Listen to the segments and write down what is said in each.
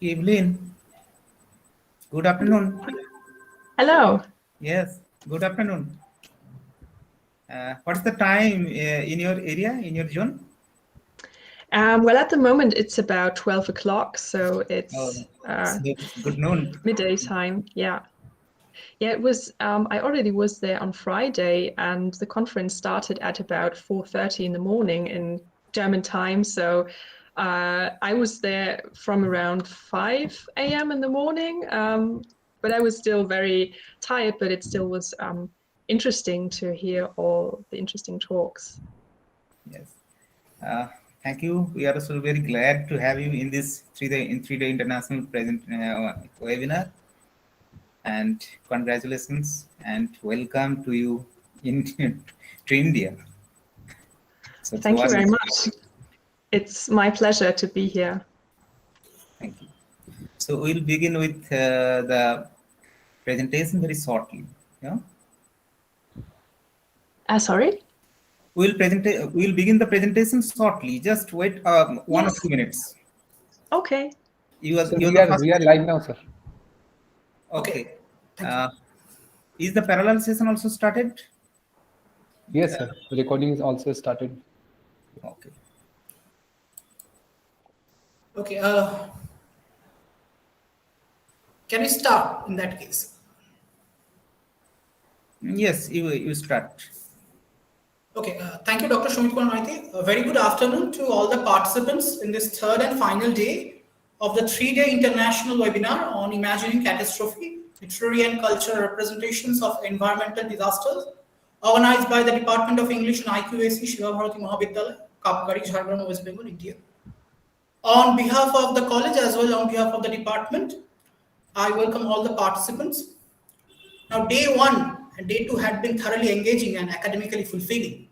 Evelyn, good afternoon. Hello. Yes, good afternoon. What's the time in your area, in your zone? Well, at the moment it's about 12 o'clock, so Oh, it's it's good noon. midday time. Yeah. Yeah, it was. I already was there on Friday, and the conference started at about 4:30 in the morning in German time. So I was there from around 5 a.m. in the morning, but I was still very tired, but it still was interesting to hear all the interesting talks. Yes. Uh, Thank you. We are also very glad to have you in this 3-day international present webinar. And congratulations and welcome to you in to India. So it's Thank you very wonderful. much. It's my pleasure to be here. Thank you. So we'll begin with the presentation very shortly. Yeah. Sorry? We'll begin the presentation shortly. Just wait 1 or 2 minutes. Okay. Sir, You're we the are first. we are live now, sir. Okay. Is the parallel session also started? Yes, sir. The recording is also started. Okay. Okay. Can we start in that case? Yes, you start. Okay. Thank you, Dr. Shumit Kumar Maiti. A very good afternoon to all the participants in this third and final day of the 3-day international webinar on imagining catastrophe, literary and cultural representations of environmental disasters, organized by the Department of English and IQAC, Seva, Bharati, Mahavidyalaya, Kapgari, Jhargram, West Bengal, India. On behalf of the college as well on behalf of the department, I welcome all the participants. Now, day 1 and day 2 had been thoroughly engaging and academically fulfilling.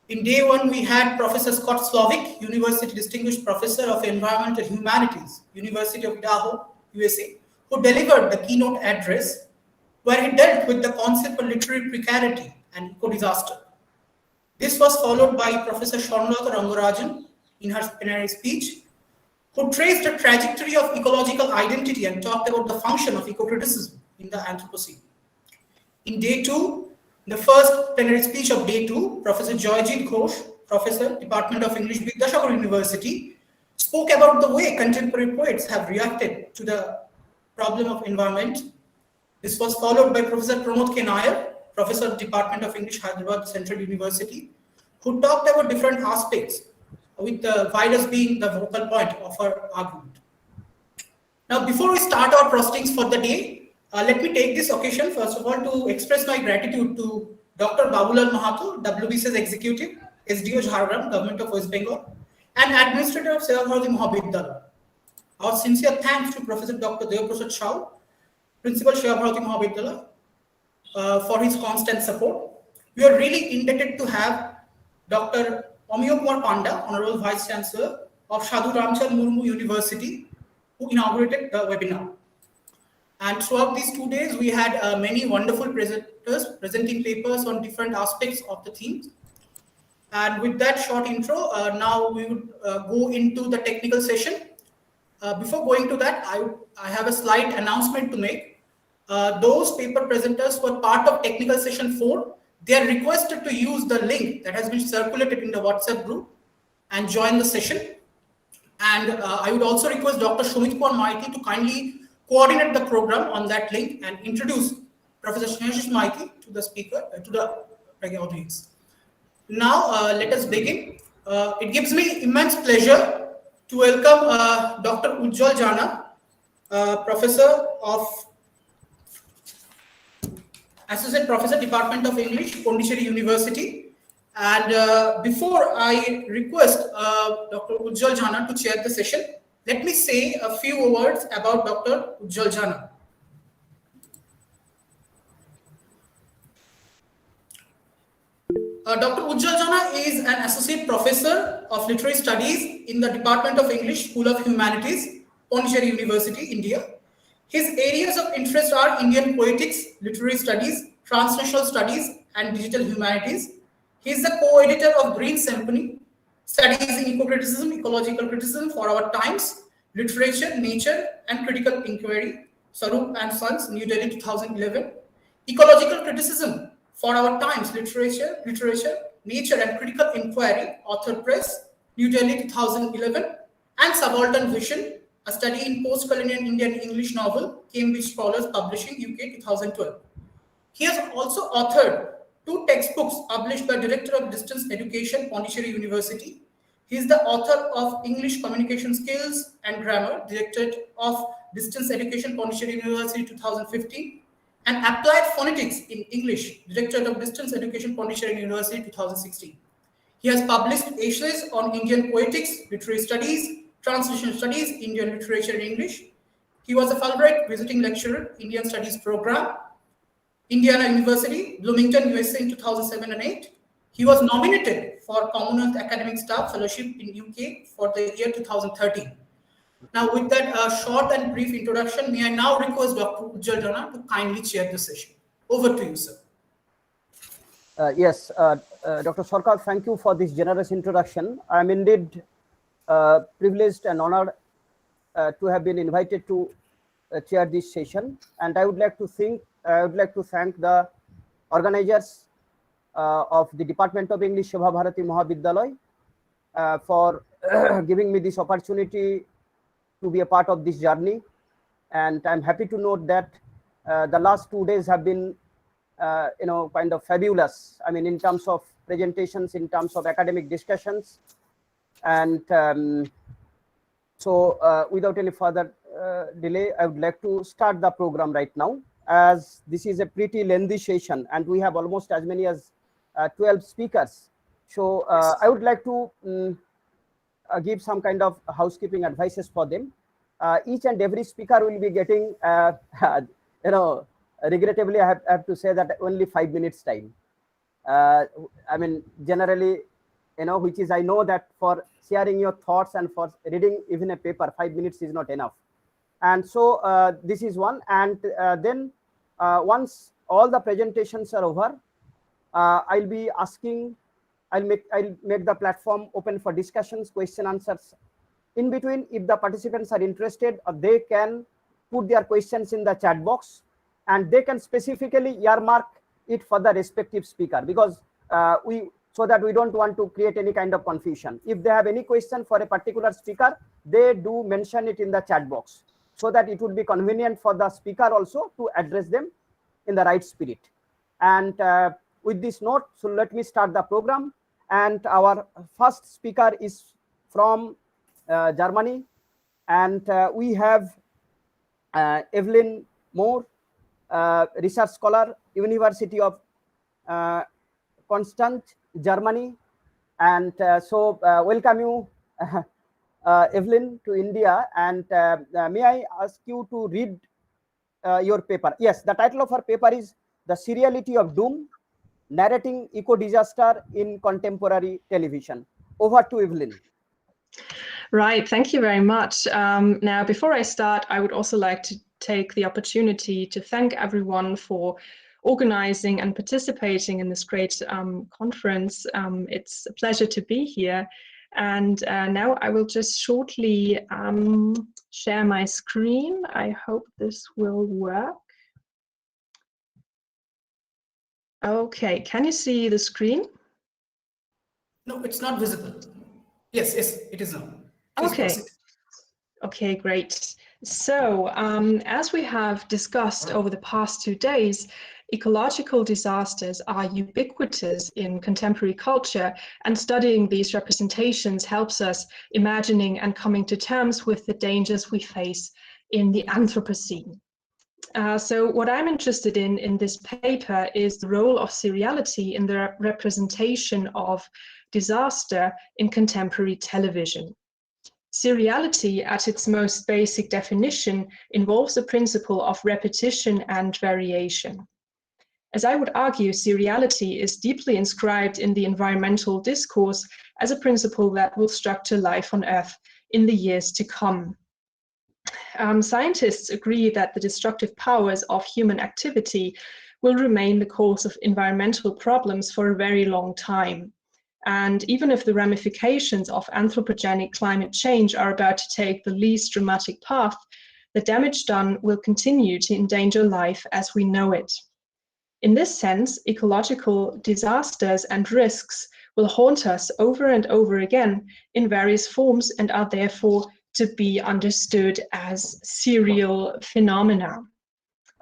In day 1, we had Professor Scott Slovic, University Distinguished Professor of Environmental Humanities, University of Idaho, USA, who delivered the keynote address where he dealt with the concept of literary precarity and eco-disaster. This was followed by Professor Sharnlata Rangarajan in her plenary speech, who traced the trajectory of ecological identity and talked about the function of eco-criticism in the Anthropocene. In day 2, the first plenary speech of day 2, Professor Joyjit Ghosh, Professor, Department of English, Vidyasagar University, spoke about the way contemporary poets have reacted to the problem of environment. This was followed by Professor Pramod K. Nair, Professor, Department of English, Hyderabad Central University, who talked about different aspects, with the virus being the focal point of our argument. Now, before we start our proceedings for the day, let me take this occasion, first of all, to express my gratitude to Dr. Babulal Mahato, WBC's Executive, SDO Jhargram, Government of West Bengal, and Administrator of Seva Bharati Mahavidyalaya. Our sincere thanks to Professor Dr. Devaprasad Shah, Principal Seva Bharati Mahavidyalaya, for his constant support. We are really indebted to have Dr. Amiyo Kumar Panda, Honorable Vice Chancellor of Sadhu Ramchand Murmu University, who inaugurated the webinar. And throughout these 2 days, we had many wonderful presenters presenting papers on different aspects of the themes. And with that short intro, now we would go into the technical session. Before going to that, I have a slight announcement to make. Those paper presenters who are part of technical session 4, they are requested to use the link that has been circulated in the WhatsApp group and join the session. And I would also request Dr. Shumit Kumar Maiti to kindly coordinate the program on that link and introduce Professor Shneyashish Maiti to the speaker, to the audience. Now, let us begin. It gives me immense pleasure to welcome Dr. Ujjwal Jana, Professor of Associate Professor, Department of English, Pondicherry University. And before I request Dr. Ujjwal Jana to chair the session, let me say a few words about Dr. Ujjwal Jana. Dr. Ujjwal Jana is an Associate Professor of Literary Studies in the Department of English, School of Humanities, Pondicherry University, India. His areas of interest are Indian poetics, literary studies, transnational studies, and digital humanities. He is the co-editor of Green Symphony, Studies in Eco-Criticism, Ecological Criticism for Our Times, Literature, Nature and Critical Inquiry, Sarup and Sons, New Delhi 2011. Ecological Criticism for Our Times, Literature, Nature and Critical Inquiry, Author Press, New Delhi 2011. And Subaltern Vision, a study in post-colonial Indian English novel, Cambridge Scholars Publishing, UK 2012. He has also authored 2 textbooks published by Director of Distance Education, Pondicherry University. He is the author of English Communication Skills and Grammar, Director of Distance Education, Pondicherry University 2015, and Applied Phonetics in English, Director of Distance Education, Pondicherry University 2016. He has published essays on Indian poetics, literary studies, translation studies, Indian literature in English. He was a Fulbright visiting lecturer, Indian Studies Program, Indiana University, Bloomington, USA in 2007 and 8. He was nominated for Commonwealth Academic Staff Fellowship in UK for the year 2013. Now, with that short and brief introduction, may I now request Dr. Ujjwal Rana to kindly chair the session. Over to you, sir. Yes, Dr. Sarkar, thank you for this generous introduction. I'm indeed privileged and honored to have been invited to chair this session, and I would like to thank the organizers of the Department of English, Seva Bharati Mahavidyalaya, for giving me this opportunity to be a part of this journey. And I'm happy to note that the last 2 days have been kind of fabulous. I mean, in terms of presentations, in terms of academic discussions. And so without any further delay, I would like to start the program right now, as this is a pretty lengthy session and we have almost as many as 12 speakers. So I would like to give some kind of housekeeping advices for them. Each and every speaker will be getting, regrettably, I have to say that only 5 minutes time. I mean, generally, which is, I know that for sharing your thoughts and for reading even a paper, 5 minutes is not enough. And so this is one. And then once all the presentations are over, I'll be asking, I'll make the platform open for discussions, question, answers. In between, if the participants are interested, they can put their questions in the chat box, and they can specifically earmark it for the respective speaker, because so that we don't want to create any kind of confusion. If they have any question for a particular speaker, they do mention it in the chat box, so that it would be convenient for the speaker also to address them in the right spirit. And with this note, so let me start the program. And our first speaker is from Germany, and we have Evelyn Moore, research scholar, University of Constance, Germany. And so welcome you, Evelyn, to India. And may I ask you to read your paper? Yes, the title of her paper is The Seriality of Doom, Narrating Eco-Disaster in Contemporary Television. Over to Evelyn. Right, thank you very much. Now, before I start, I would also like to take the opportunity to thank everyone for organizing and participating in this great conference. It's a pleasure to be here. And now I will just shortly share my screen. I hope this will work. Okay, can you see the screen? No, it's not visible. Yes, it is now. Please Okay. proceed. Okay, great. So, as we have discussed over the past 2 days, ecological disasters are ubiquitous in contemporary culture, and studying these representations helps us imagining and coming to terms with the dangers we face in the Anthropocene. So what I'm interested in this paper is the role of seriality in the representation of disaster in contemporary television. Seriality, at its most basic definition, involves the principle of repetition and variation. As I would argue, seriality is deeply inscribed in the environmental discourse as a principle that will structure life on Earth in the years to come. Scientists agree that the destructive powers of human activity will remain the cause of environmental problems for a very long time. And even if the ramifications of anthropogenic climate change are about to take the least dramatic path, the damage done will continue to endanger life as we know it. In this sense, ecological disasters and risks will haunt us over and over again in various forms and are therefore to be understood as serial phenomena.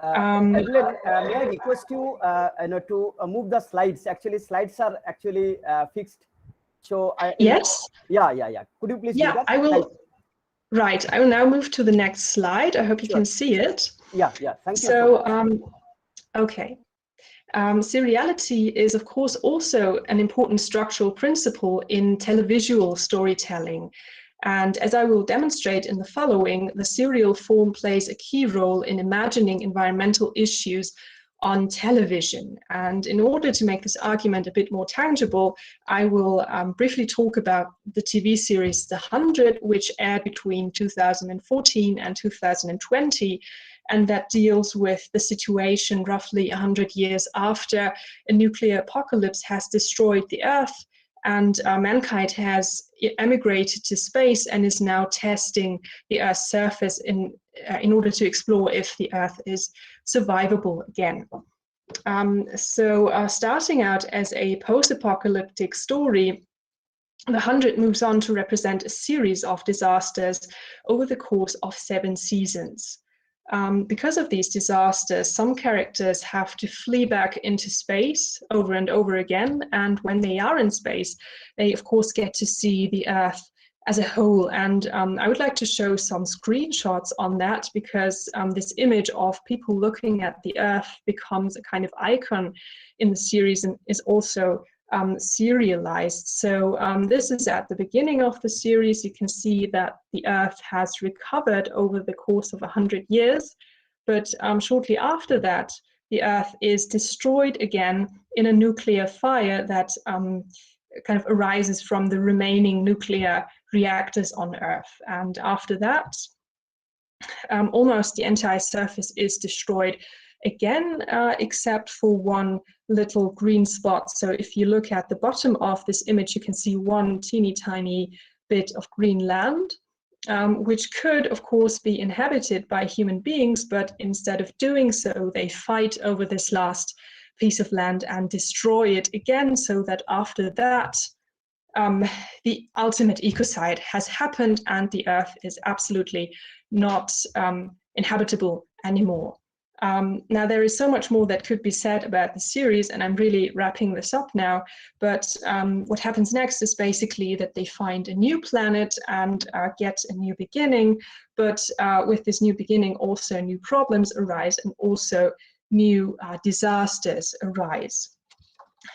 Evelyn, may I request you, to move the slides? Actually, slides are actually fixed. So yes. Yeah. Could you please? Yeah, do that? I will. Right. I will now move to the next slide. I hope you can see it. Yeah. Thank you. So, okay. Seriality is, of course, also an important structural principle in televisual storytelling. And as I will demonstrate in the following, the serial form plays a key role in imagining environmental issues on television. And in order to make this argument a bit more tangible, I will briefly talk about the TV series The 100, which aired between 2014 and 2020, and that deals with the situation roughly 100 years after a nuclear apocalypse has destroyed the Earth, and mankind has emigrated to space and is now testing the Earth's surface in order to explore if the Earth is survivable again. So starting out as a post-apocalyptic story, The 100 moves on to represent a series of disasters over the course of 7 seasons. Because of these disasters, some characters have to flee back into space over and over again, and when they are in space, they of course get to see the Earth as a whole. And I would like to show some screenshots on that, because this image of people looking at the Earth becomes a kind of icon in the series and is also serialized. So this is at the beginning of the series. You can see that the Earth has recovered over the course of 100 years, but shortly after that, the Earth is destroyed again in a nuclear fire that kind of arises from the remaining nuclear reactors on Earth. And after that, almost the entire surface is destroyed again, except for one little green spot. So if you look at the bottom of this image, you can see one teeny tiny bit of green land, which could, of course, be inhabited by human beings, but instead of doing so, they fight over this last piece of land and destroy it again, so that after that, the ultimate ecocide has happened and the Earth is absolutely not inhabitable anymore. Now, there is so much more that could be said about the series, and I'm really wrapping this up now, but what happens next is basically that they find a new planet and get a new beginning, but with this new beginning also new problems arise and also new disasters arise.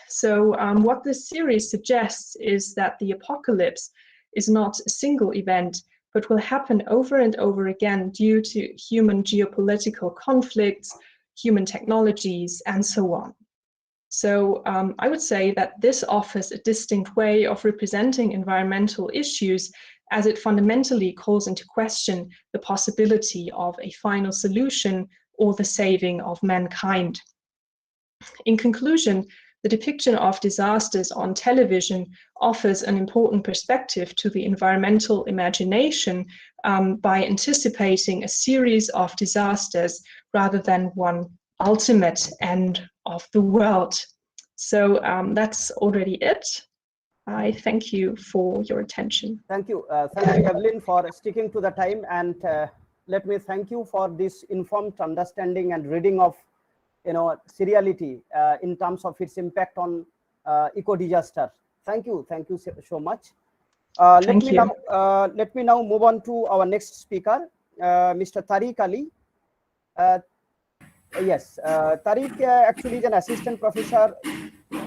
So what this series suggests is that the apocalypse is not a single event, but will happen over and over again due to human geopolitical conflicts, human technologies, and so on. So I would say that this offers a distinct way of representing environmental issues, as it fundamentally calls into question the possibility of a final solution or the saving of mankind. In conclusion, the depiction of disasters on television offers an important perspective to the environmental imagination by anticipating a series of disasters rather than one ultimate end of the world. So that's already it. I thank you for your attention. Thank you, Evelyn, for sticking to the time, and let me thank you for this informed understanding and reading of seriality in terms of its impact on eco disaster. Thank you so much. Let me now move on to our next speaker, Mr. Tariq Ali. Yes, Tariq actually is an assistant professor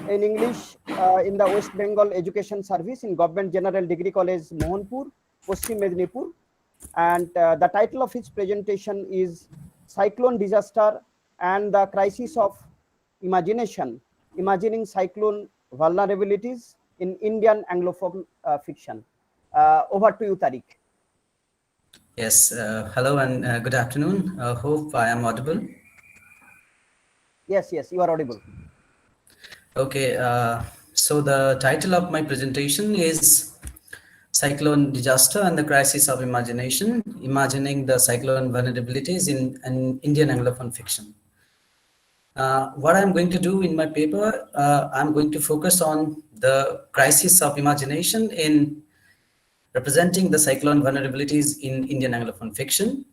in English in the West Bengal Education Service in Government General Degree College, Mohanpur, Paschim Medinipur, and the title of his presentation is Cyclone Disaster and the Crisis of Imagination, Imagining Cyclone Vulnerabilities in Indian Anglophone Fiction. Over to you, Tariq. Yes, hello and good afternoon. Hope I am audible. Yes, you are audible. Okay, So the title of my presentation is Cyclone Disaster and the Crisis of Imagination, Imagining the Cyclone Vulnerabilities in an Indian Anglophone Fiction. What I'm going to do in my paper, I'm going to focus on the crisis of imagination in representing the cyclone vulnerabilities in Indian Anglophone fiction.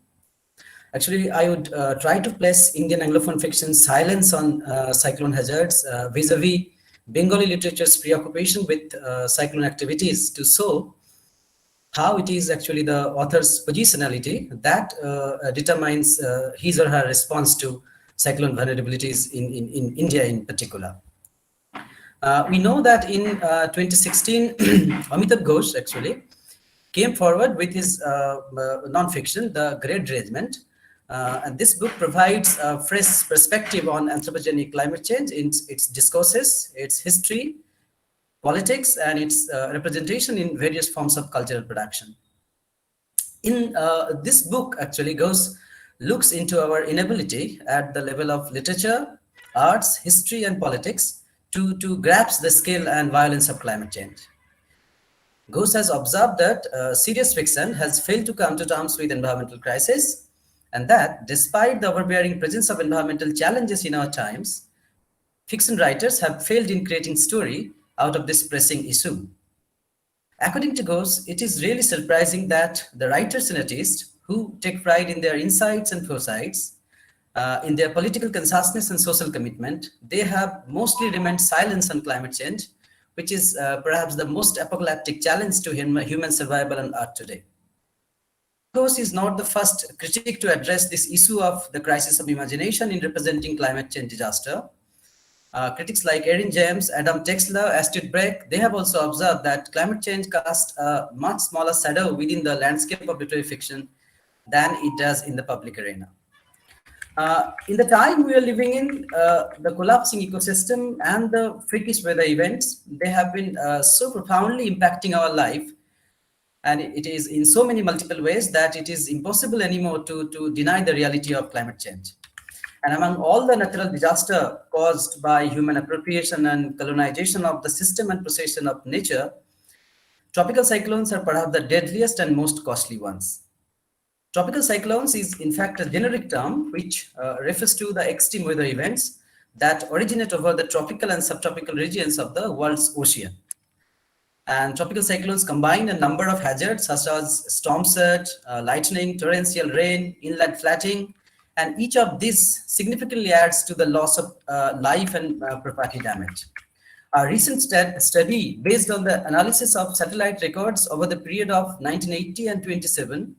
Actually, I would try to place Indian Anglophone fiction's silence on cyclone hazards vis-a-vis Bengali literature's preoccupation with cyclone activities to show how it is actually the author's positionality that determines his or her response to cyclone vulnerabilities in India in particular. We know that in 2016, Amitabh Ghosh actually came forward with his non-fiction, The Great Dredgement. And this book provides a fresh perspective on anthropogenic climate change in its discourses, its history, politics, and its representation in various forms of cultural production. In this book, actually, Ghosh looks into our inability at the level of literature, arts, history, and politics to grasp the scale and violence of climate change. Ghosh has observed that serious fiction has failed to come to terms with environmental crisis, and that despite the overbearing presence of environmental challenges in our times, fiction writers have failed in creating story out of this pressing issue. According to Ghosh, it is really surprising that the writers and artists who take pride in their insights and foresights, in their political consciousness and social commitment, they have mostly remained silent on climate change, which is perhaps the most apocalyptic challenge to human survival on Earth today. Ghosh is not the first critic to address this issue of the crisis of imagination in representing climate change disaster. Critics like Erin James, Adam Texler, Astrid Breck, they have also observed that climate change casts a much smaller shadow within the landscape of literary fiction than it does in the public arena. In the time we are living in, the collapsing ecosystem and the freakish weather events, they have been so profoundly impacting our life, and it is in so many multiple ways that it is impossible anymore to deny the reality of climate change. And among all the natural disaster caused by human appropriation and colonization of the system and possession of nature, tropical cyclones are perhaps the deadliest and most costly ones. Tropical cyclones is in fact a generic term which refers to the extreme weather events that originate over the tropical and subtropical regions of the world's ocean. And tropical cyclones combine a number of hazards such as storm surge, lightning, torrential rain, inland flooding, and each of these significantly adds to the loss of life and property damage. A recent study based on the analysis of satellite records over the period of 1980 and 27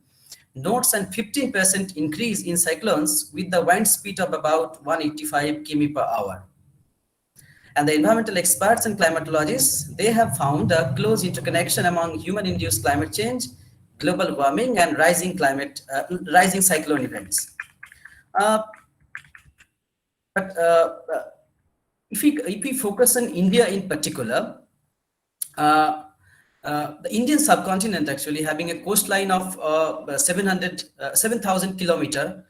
notes a 15% increase in cyclones with the wind speed of about 185 km per hour. And the environmental experts and climatologists, they have found a close interconnection among human-induced climate change, global warming, and rising cyclone events. If we focus on India in particular, the Indian subcontinent actually having a coastline of 7,000 kilometers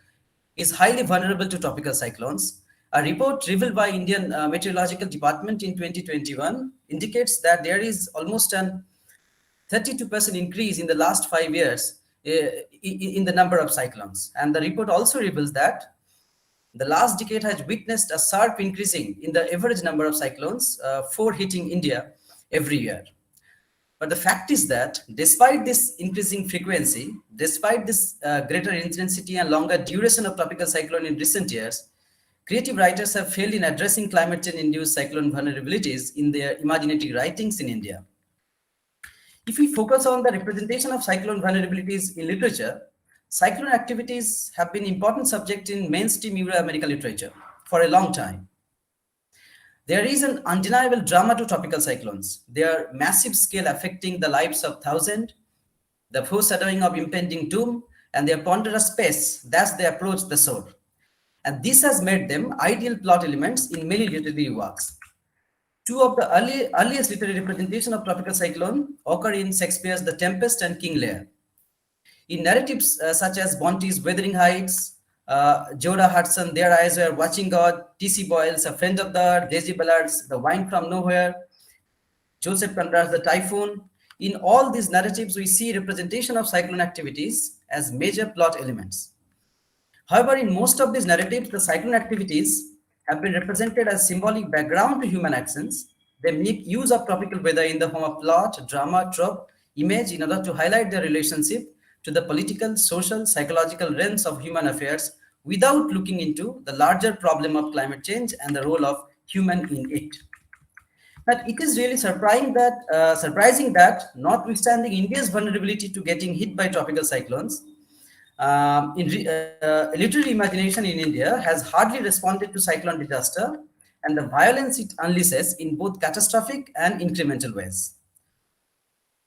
is highly vulnerable to tropical cyclones. A report revealed by Indian Meteorological Department in 2021 indicates that there is almost a 32% increase in the last 5 years in the number of cyclones. And the report also reveals that the last decade has witnessed a sharp increasing in the average number of cyclones, 4 hitting India every year. But the fact is that despite this increasing frequency, despite this greater intensity and longer duration of tropical cyclone in recent years, creative writers have failed in addressing climate change-induced cyclone vulnerabilities in their imaginative writings in India. If we focus on the representation of cyclone vulnerabilities in literature, cyclone activities have been an important subject in mainstream Euro-American literature for a long time. There is an undeniable drama to tropical cyclones. Their massive scale affecting the lives of thousands, the foreshadowing of impending doom, and their ponderous pace as they approach the shore. And this has made them ideal plot elements in many literary works. Two of the earliest literary representations of tropical cyclone occur in Shakespeare's The Tempest and King Lear. In narratives such as Bonte's Wuthering Heights, Jorah Hudson, Their Eyes Were Watching God, T.C. Boyle's A Friend of the Earth, Daisy Ballard's The Wine from Nowhere, Joseph Conrad's The Typhoon. In all these narratives, we see representation of cyclone activities as major plot elements. However, in most of these narratives, the cyclone activities have been represented as symbolic background to human actions. They make use of tropical weather in the form of plot, drama, trope, image in order to highlight their relationship to the political, social, psychological realms of human affairs without looking into the larger problem of climate change and the role of human in it. But it is really surprising that notwithstanding India's vulnerability to getting hit by tropical cyclones, literary imagination in India has hardly responded to cyclone disaster and the violence it unleashes in both catastrophic and incremental ways.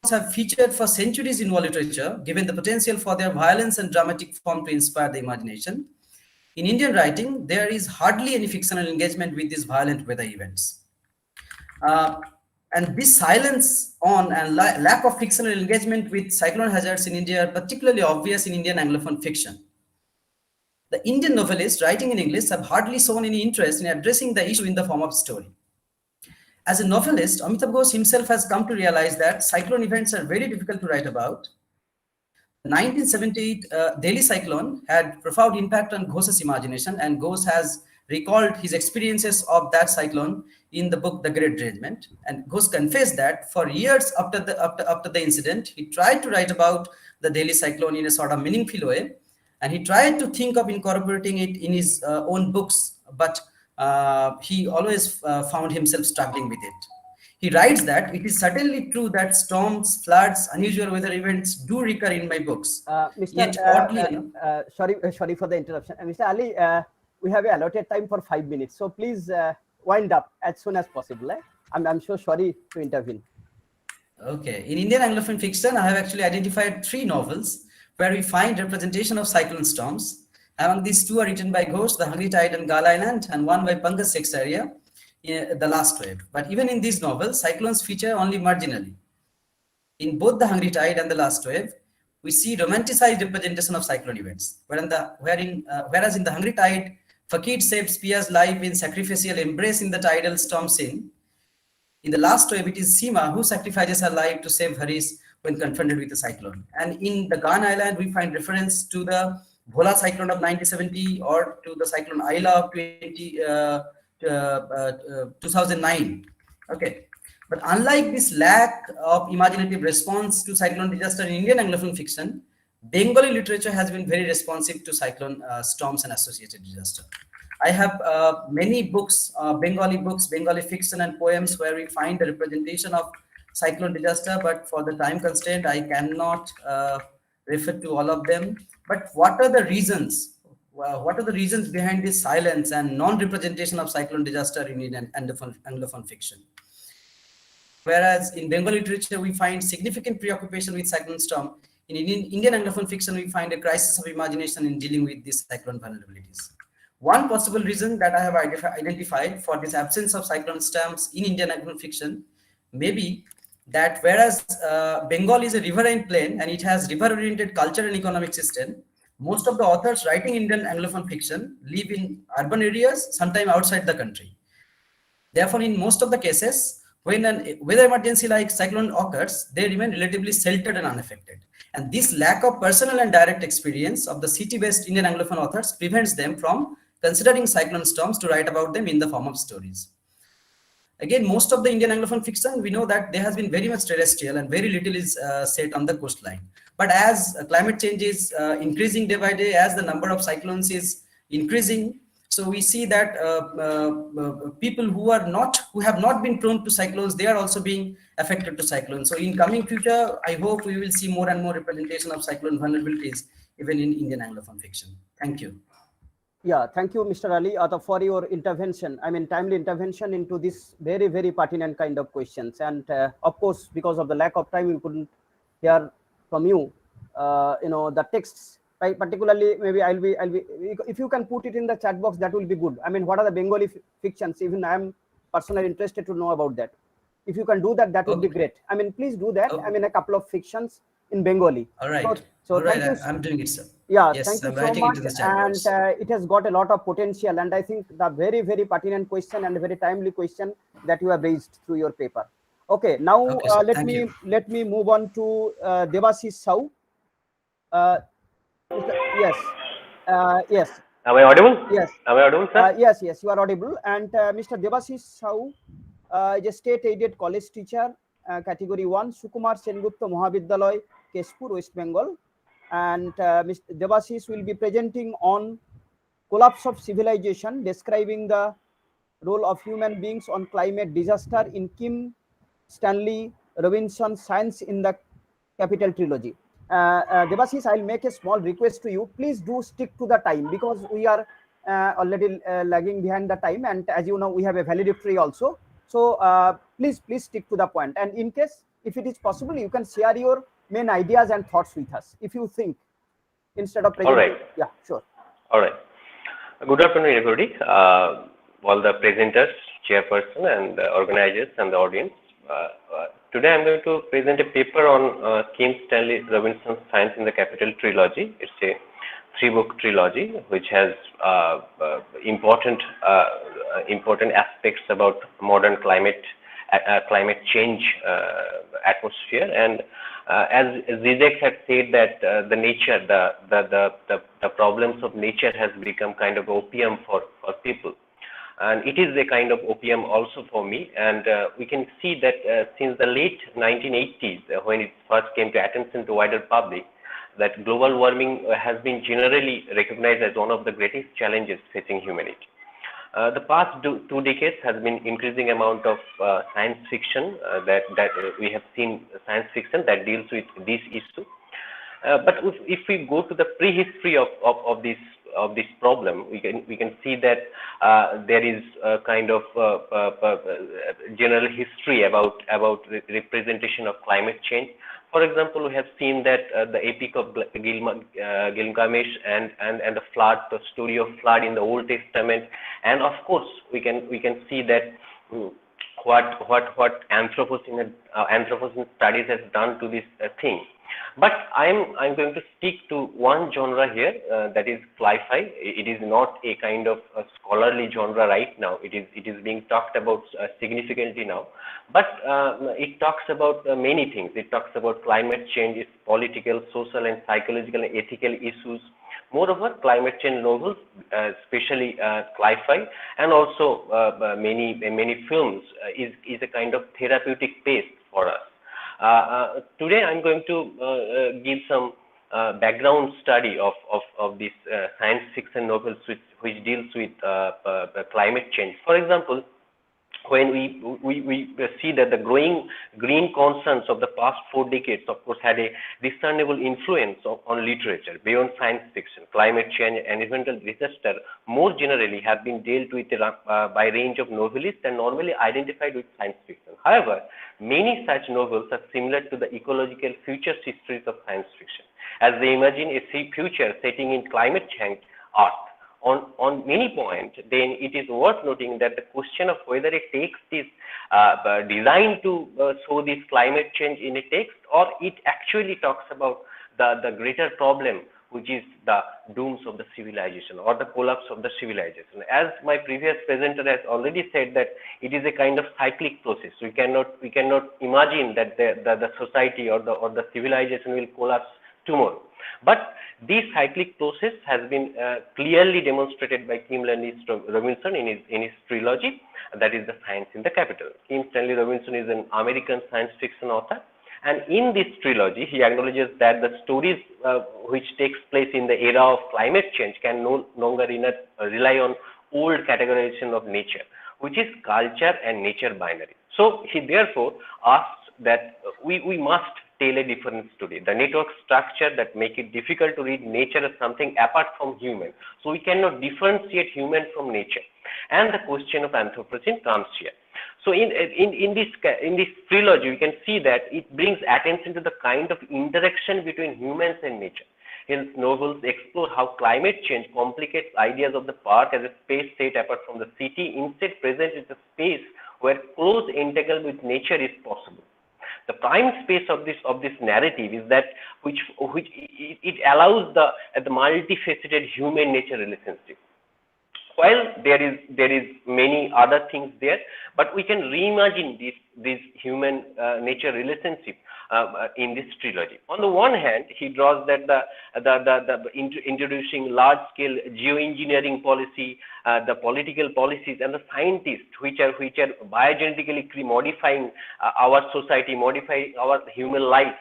Have featured for centuries in world literature, given the potential for their violence and dramatic form to inspire the imagination. In Indian writing, there is hardly any fictional engagement with these violent weather events. And this silence on and lack of fictional engagement with cyclone hazards in India are particularly obvious in Indian Anglophone fiction. The Indian novelists writing in English have hardly shown any interest in addressing the issue in the form of story. As a novelist, Amitabh Ghosh himself has come to realize that cyclone events are very difficult to write about. The 1978 Delhi cyclone had profound impact on Ghosh's imagination, and Ghosh has recalled his experiences of that cyclone in the book The Great Derangement. And Ghosh confessed that for years after the incident, he tried to write about the Delhi cyclone in a sort of meaningful way, and he tried to think of incorporating it in his own books, but he always found himself struggling with it. He writes that it is certainly true that storms, floods, unusual weather events do recur in my books. Sorry for the interruption. Mr. Ali, we have allotted time for 5 minutes, so please wind up as soon as possible. I'm so sorry to intervene. Okay. In Indian Anglophone fiction, I have actually identified 3 novels where we find representation of cyclone storms. Among these 2 are written by Ghosh, The Hungry Tide and Gull Island, and one by Pankaj Seksaria, The Last Wave. But even in these novels, cyclones feature only marginally. In both The Hungry Tide and The Last Wave, we see romanticized representation of cyclone events, whereas in The Hungry Tide, Fakir saves Pia's life in sacrificial embrace in the tidal storm scene. In The Last Wave, it is Seema who sacrifices her life to save Haris when confronted with a cyclone. And in The Gull Island, we find reference to the Bhola cyclone of 1970 or to the cyclone Ayla of 2009. Okay, but unlike this lack of imaginative response to cyclone disaster in Indian Anglophone fiction, Bengali literature has been very responsive to cyclone storms and associated disaster. I have many books, Bengali fiction and poems where we find the representation of cyclone disaster, but for the time constraint, I cannot refer to all of them. But what are the reasons? What are the reasons behind this silence and non-representation of cyclone disaster in Indian Anglophone fiction? Whereas in Bengali literature, we find significant preoccupation with cyclone storm. In Indian Anglophone fiction, we find a crisis of imagination in dealing with these cyclone vulnerabilities. One possible reason that I have identified for this absence of cyclone storms in Indian Anglophone fiction may be that whereas Bengal is a riverine plain and it has river-oriented culture and economic system, most of the authors writing Indian Anglophone fiction live in urban areas, sometimes outside the country. Therefore, in most of the cases, when a weather emergency like cyclone occurs, they remain relatively sheltered and unaffected. And this lack of personal and direct experience of the city-based Indian Anglophone authors prevents them from considering cyclone storms to write about them in the form of stories. Again, most of the Indian Anglophone fiction, we know that there has been very much terrestrial and very little is set on the coastline. But as climate change is increasing day by day, as the number of cyclones is increasing, so we see that people who have not been prone to cyclones, they are also being affected to cyclones. So in coming future, I hope we will see more and more representation of cyclone vulnerabilities even in Indian Anglophone fiction. Thank you. Yeah, thank you, Mr. Ali, for your intervention. I mean, timely intervention into this very, very pertinent kind of questions. And of course, because of the lack of time, we couldn't hear from you, the texts. Particularly, maybe I'll be. If you can put it in the chat box, that will be good. I mean, what are the Bengali fictions? Even I am personally interested to know about that. If you can do that, that would be great. I mean, please do that. I mean, a couple of fictions in Bengali. All right. So all right, thank you. I'm doing it, sir. Yeah, yes, thank you I'm so writing much. Into the chat box. And it has got a lot of potential. And I think the very, very pertinent question and a very timely question that you have raised through your paper. Okay, now Okay, sir. let Thank me you. move on to Devashish Sau. Yes, yes, Am I audible? yes, Am I audible, sir? yes, yes. You are audible. And Mr. Devashish Sau is a state-aided college teacher, category 1, Sukumar Sengupta Mahavidyalaya, Keshpur, West Bengal. And Mr. Devashish will be presenting on collapse of civilization, describing the role of human beings on climate disaster in Kim Stanley Robinson's Science in the Capital trilogy. Devashish, I'll make a small request to you. Please do stick to the time because we are already lagging behind the time, and as you know, we have a valedictory also. So please stick to the point. And in case, if it is possible, you can share your main ideas and thoughts with us if you think, instead of presenting. All right. Yeah, sure. All right. Good afternoon, everybody. All the presenters, chairperson, and organizers, and the audience. Today, I'm going to present a paper on Kim Stanley Robinson's Science in the Capital trilogy. It's a 3-book trilogy which has important aspects about modern climate change atmosphere, and as Zizek had said that the nature, the problems of nature has become kind of opium for people, and it is a kind of opium also for me. And we can see that since the late 1980s, when it first came to attention to wider public, that global warming has been generally recognized as one of the greatest challenges facing humanity. The past 2 decades has been increasing amount of science fiction that we have seen science fiction that deals with this issue. But if we go to the prehistory of this problem, we can see that there is a kind of general history about representation of climate change. For example, we have seen that the Epic of Gilgamesh and the flood, the story of flood in the Old Testament, and of course we can see that what Anthropocene studies has done to this thing. But I'm going to stick to one genre here, that is sci-fi. It is not a kind of a scholarly genre right now. It is being talked about significantly now. But it talks about many things. It talks about climate change, its political, social, and psychological and ethical issues. Moreover, climate change novels, especially sci-fi, and also many films, is a kind of therapeutic pace for us. Today, I'm going to give some background study of these science fiction novels which deals with climate change. For example, when we see that the growing green concerns of the past 4 decades, of course, had a discernible influence on literature beyond science fiction. Climate change and environmental disaster more generally have been dealt with by a range of novelists and normally identified with science fiction. However, many such novels are similar to the ecological future histories of science fiction, as they imagine a future setting in climate change Earth. On many points, then it is worth noting that the question of whether a text is designed to show this climate change in a text, or it actually talks about the greater problem, which is the dooms of the civilization or the collapse of the civilization. As my previous presenter has already said, that it is a kind of cyclic process. We cannot imagine that the society or the civilization will collapse tomorrow. But this cyclic process has been clearly demonstrated by Kim Stanley Robinson in his trilogy, that is the Science in the Capital. Kim Stanley Robinson is an American science fiction author, and in this trilogy, he acknowledges that the stories which takes place in the era of climate change can no longer rely on old categorization of nature, which is culture and nature binary. So he therefore asks that we must tell a different story. The network structure that make it difficult to read nature as something apart from human. So we cannot differentiate human from nature. And the question of Anthropocene comes here. So in this trilogy, we can see that it brings attention to the kind of interaction between humans and nature. His novels explore how climate change complicates ideas of the park as a space set apart from the city, instead presents as a space where close entanglement with nature is possible. The prime space of this narrative is that which it allows the multifaceted human nature relationship. while there is many other things there, but we can reimagine this human nature relationship in this trilogy. On the one hand, he draws that introducing large scale geoengineering policy, the political policies, and the scientists which are biogenetically modifying our society, modifying our human life.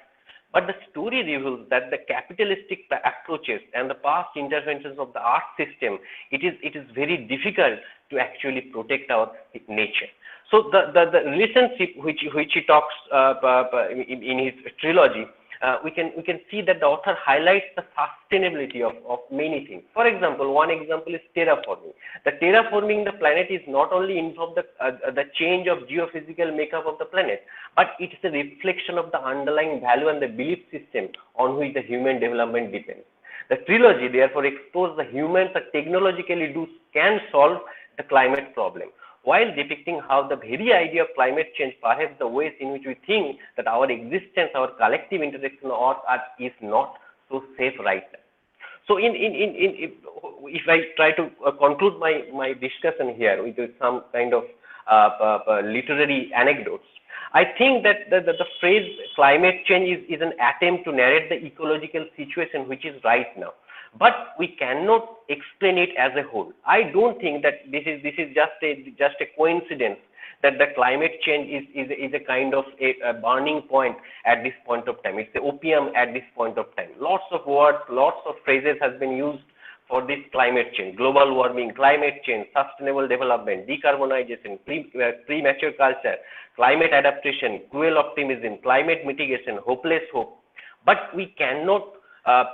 But the story reveals that the capitalistic approaches and the past interventions of the art system, it is very difficult to actually protect our nature. So the relationship which he talks in his trilogy, we can see that the author highlights the sustainability of many things. For example, one example is terraforming. The terraforming the planet is not only involved the change of geophysical makeup of the planet, but it is a reflection of the underlying value and the belief system on which the human development depends. The trilogy therefore explores the humans that technologically can solve the climate problem, while depicting how the very idea of climate change, perhaps the ways in which we think that our existence, our collective interaction on Earth is not so safe right now. So if I try to conclude my discussion here with some kind of literary anecdotes, I think that the phrase climate change is an attempt to narrate the ecological situation which is right now. But we cannot explain it as a whole. I don't think that this is just a coincidence that the climate change is a kind of a burning point at this point of time. It's the opium at this point of time. Lots of words, lots of phrases has been used for this climate change: global warming, climate change, sustainable development, decarbonization, premature culture, climate adaptation, cruel optimism, climate mitigation, hopeless hope. But we cannot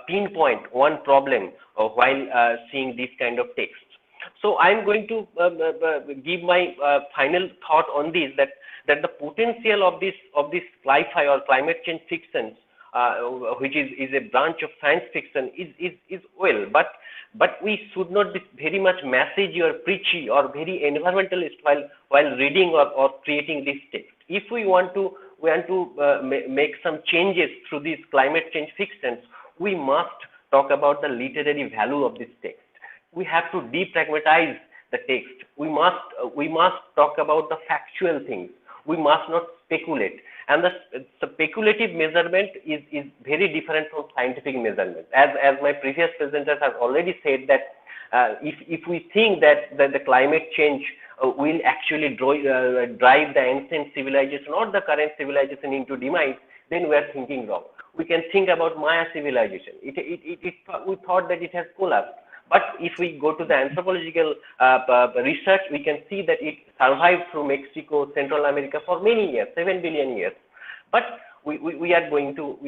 pinpoint one problem while seeing this kind of text. So I'm going to give my final thought on this, that the potential of this sci-fi or climate change fiction, which is a branch of science fiction, is well, but we should not be very much messagey or preachy or very environmentalist while reading or creating this text. If we want to make some changes through these climate change fictions, we must talk about the literary value of this text. We have to depragmatize the text. We must talk about the factual things. We must not speculate. And the speculative measurement is very different from scientific measurement. As my previous presenters have already said, that if we think that the climate change will actually drive the ancient civilization or the current civilization into demise, then we are thinking wrong. We can think about Maya civilization. We thought that it has collapsed. But if we go to the anthropological research, we can see that it survived through Mexico, Central America for many years, 7 billion years. But we are going to,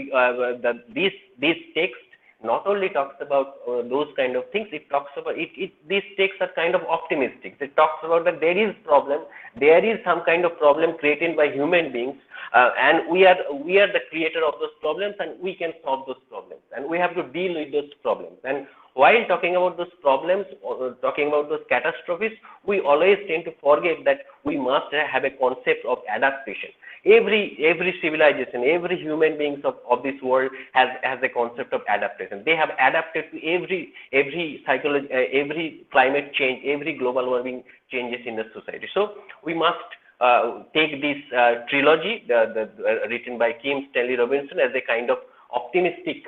this text not only talks about those kind of things, it talks about, these texts are kind of optimistic. It talks about that there is some kind of problem created by human beings, and we are the creator of those problems, and we can solve those problems, and we have to deal with those problems. And while talking about those problems, or talking about those catastrophes, we always tend to forget that we must have a concept of adaptation. Every civilization, every human beings of this world has a concept of adaptation. They have adapted to every psychology, every climate change, every global warming changes in the society. So we must take this trilogy, written by Kim Stanley Robinson, as a kind of optimistic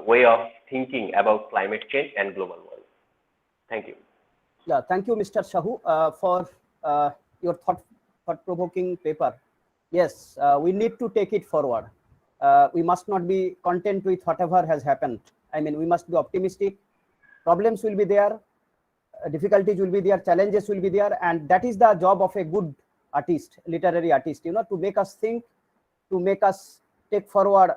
way of thinking about climate change and global warming. Thank you. Yeah, thank you, Mr. Shahu, for your thought-provoking paper. Yes, we need to take it forward. We must not be content with whatever has happened. I mean, we must be optimistic. Problems will be there, difficulties will be there, challenges will be there, and that is the job of a good artist, literary artist, you know, to make us think, to make us take forward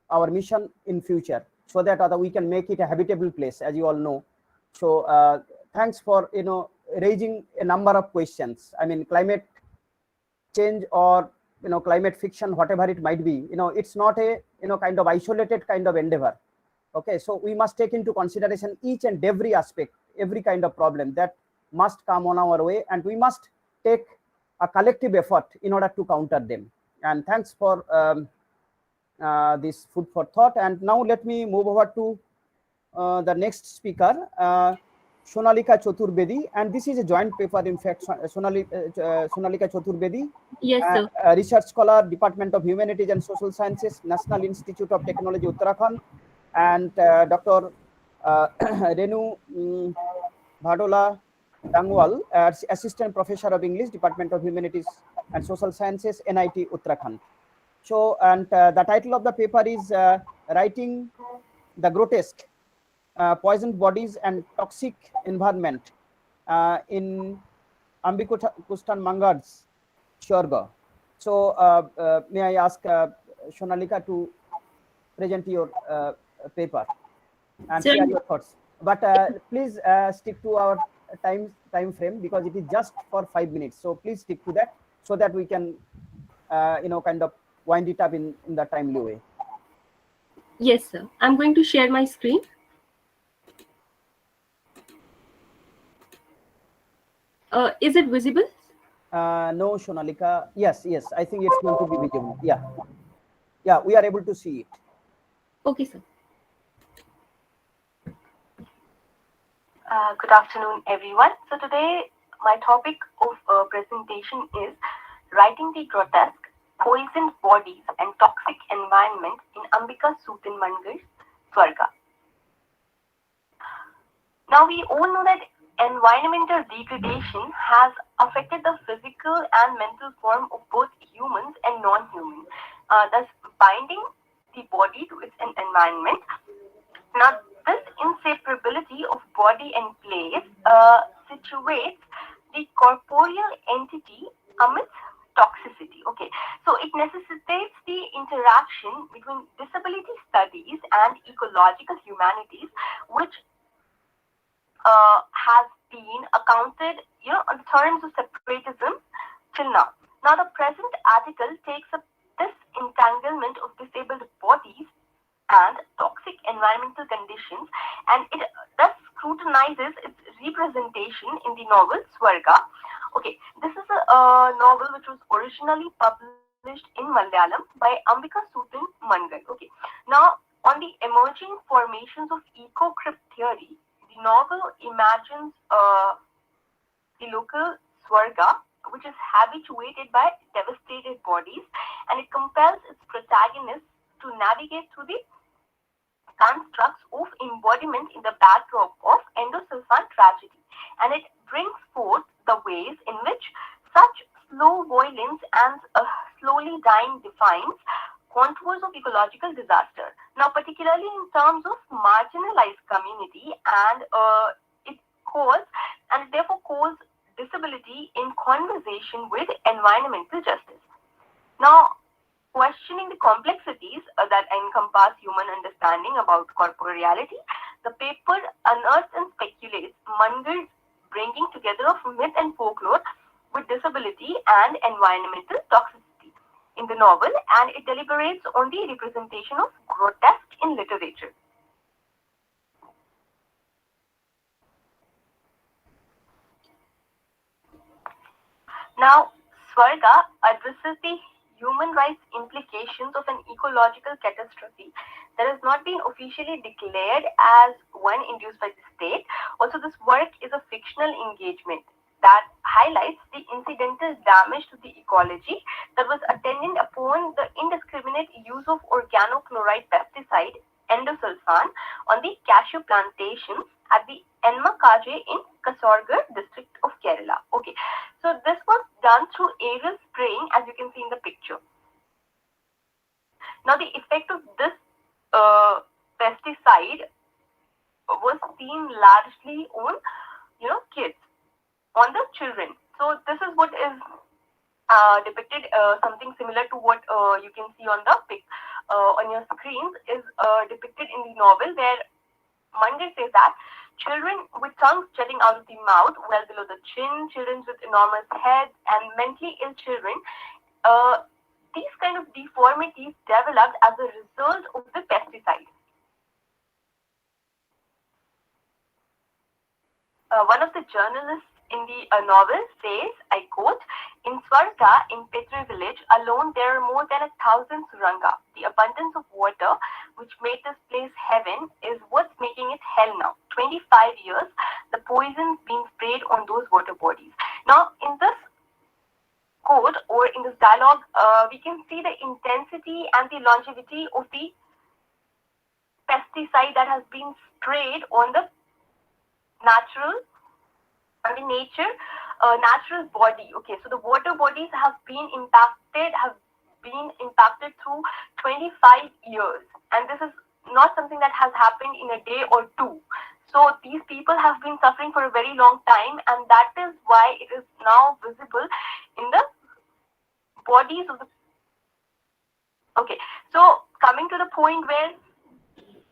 our mission in future, so that we can make it a habitable place, as you all know. So thanks for raising a number of questions. I mean, climate change or climate fiction, whatever it might be, it's not a kind of isolated kind of endeavor. Okay, so we must take into consideration each and every aspect, every kind of problem that must come on our way, and we must take a collective effort in order to counter them. And thanks for this food for thought. And now let me move over to the next speaker. Sonalika Chaturvedi, and this is a joint paper. In fact, Sonalika Chaturvedi, Yes, sir. research scholar, Department of Humanities and Social Sciences, National Institute of Technology, Uttarakhand, and Dr. Renu Bhadola Dangwal, Assistant Professor of English, Department of Humanities and Social Sciences, NIT Uttarakhand. So, and the title of the paper is Writing the Grotesque, Poisoned Bodies and Toxic Environment in Ambikustan Mangad's Sharga. So, may I ask Sonalika to present your paper and Sir, share your thoughts? But please stick to our time frame, because it is just for 5 minutes. So please stick to that, so that we can, kind of wind it up in the timely way. yes, sir. I'm going to share my screen. Is it visible? No, Sonalika. Yes, I think it's going to be visible. Yeah, we are able to see it. Okay, sir. Good afternoon, everyone. So today, my topic of presentation is Writing the Grotesque, Poisoned Bodies and Toxic Environment in Ambika Sutin Mangar's Swarga. Now, we all know that environmental degradation has affected the physical and mental form of both humans and non-humans, thus binding the body to its environment. Now, this inseparability of body and place situates the corporeal entity amidst toxicity. Okay, so it necessitates the interaction between disability studies and ecological humanities, which has been accounted, on terms of separatism till now. Now, the present article takes up this entanglement of disabled bodies and toxic environmental conditions, and it thus scrutinizes its representation in the novel Swarga. Okay, this is a novel which was originally published in Malayalam by Ambika Sutin Mangal. Okay, now on the emerging formations of eco-crypt theory, the novel imagines the local Swarga, which is habituated by devastated bodies, and it compels its protagonists to navigate through the constructs of embodiment in the backdrop of endosulfan tragedy, and it brings forth the ways in which such slow violence and slowly dying defines contours of ecological disaster. Now, particularly in terms of marginalized community, and it therefore calls disability in conversation with environmental justice. Now, questioning the complexities that encompass human understanding about corporeality, the paper unearths and speculates Mangar's bringing together of myth and folklore with disability and environmental toxicity in the novel, and it deliberates on the representation of grotesque in literature. Now, Swarga addresses the human rights implications of an ecological catastrophe that has not been officially declared as one induced by the state. Also, this work is a fictional engagement that highlights the incidental damage to the ecology that was attendant upon the indiscriminate use of organochloride pesticide endosulfan on the cashew plantations at the Enmakaje in Kasaragod district of Kerala. Okay, so this was done through aerial spraying, as you can see in the picture. Now, the effect of this pesticide was seen largely on, kids, on the children. So this is what is depicted, something similar to what you can see on the on your screens is depicted in the novel, where Mangal says that children with tongues jutting out of the mouth well below the chin, children with enormous heads, and mentally ill children, these kind of deformities developed as a result of the pesticide. One of the journalists in the novel says, I quote, "In Swarga, in Petri village alone, there are more than 1,000 suranga. The abundance of water, which made this place heaven, is what's making it hell now. 25 years, the poisons being sprayed on those water bodies. Now, in this code or in this dialogue, we can see the intensity and the longevity of the pesticide that has been sprayed on the natural body. Okay, so the water bodies have been impacted through 25 years, and this is not something that has happened in a day or two. So these people have been suffering for a very long time, and that is why it is now visible in the bodies of the. Okay, so coming to the point where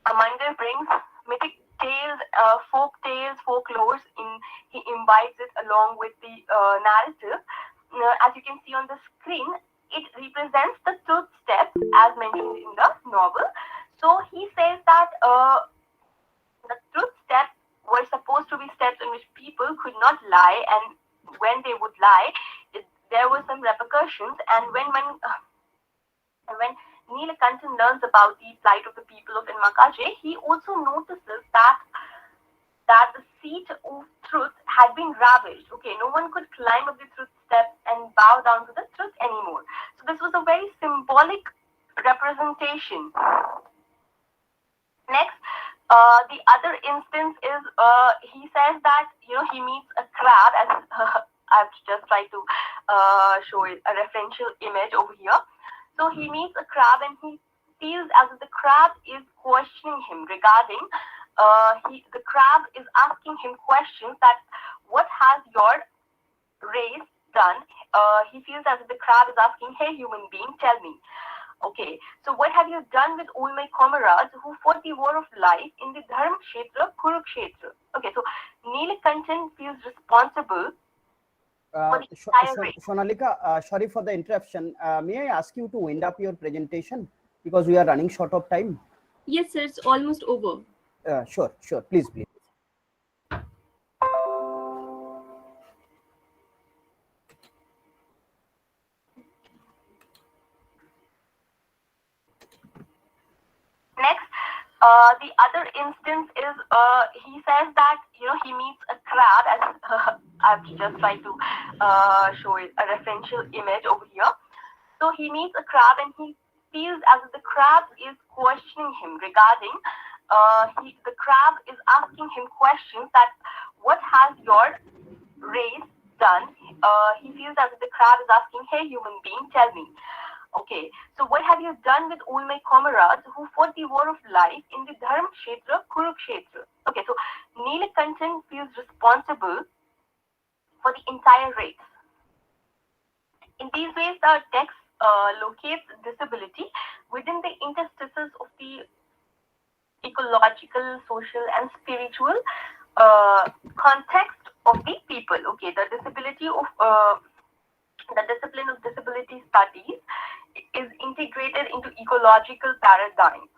Amanda brings mythic tales, folk tales, folklores, he imbibes it along with the narrative. As you can see on the screen, it represents the truth steps as mentioned in the novel. So he says that the truth steps were supposed to be steps in which people could not lie, and when they would lie, there were some repercussions. And when Neelakantan learns about the plight of the people of Inmakajay, he also notices that the seat of truth had been ravaged. Okay, no one could climb up the truth steps and bow down to the truth anymore. So this was a very symbolic representation. Next, the other instance is he says that he meets a crab, as I've just tried to show a referential image over here. So he meets a crab and he feels as if the crab is questioning him regarding, the crab is asking him questions that what has your race done? He feels as if the crab is asking, hey human being, tell me. Okay, so what have you done with all my comrades who fought the war of life in the Dharma Kshetra, Kurukshetra? Okay, so Neelakantan feels responsible. Sonalika, sorry for the interruption. May I ask you to wind up your presentation because we are running short of time? Yes, sir, it's almost over. Sure. Please. Next, the other instance is he says that he meets a crab, as I've just tried to show a referential image over here. So he meets a crab and he feels as if the crab is questioning him regarding, the crab is asking him questions that what has your race done? He feels as if the crab is asking, hey human being, tell me. Okay, so what have you done with all my comrades who fought the war of life in the Dharma Kshetra, Kurukshetra? Okay, so Neelakantan feels responsible for the entire race. In these ways, the text locates disability within the interstices of the ecological, social, and spiritual context of the people. Okay, the disability of the discipline of disability studies is integrated into ecological paradigm.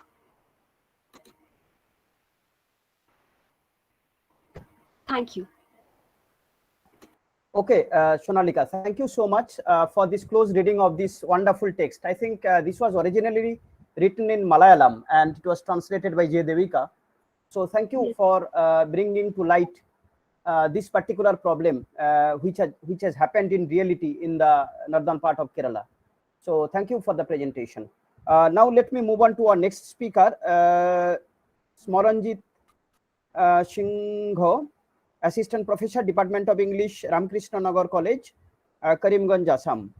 Thank you. Okay, Sonalika, thank you so much for this close reading of this wonderful text. I think this was originally written in Malayalam and it was translated by J. Devika. So thank you for bringing to light this particular problem which has happened in reality in the northern part of Kerala. So thank you for the presentation. Now let me move on to our next speaker, Smaranjit Singho, Assistant Professor, Department of English, Ramakrishna Nagar College, Karimganj, Assam.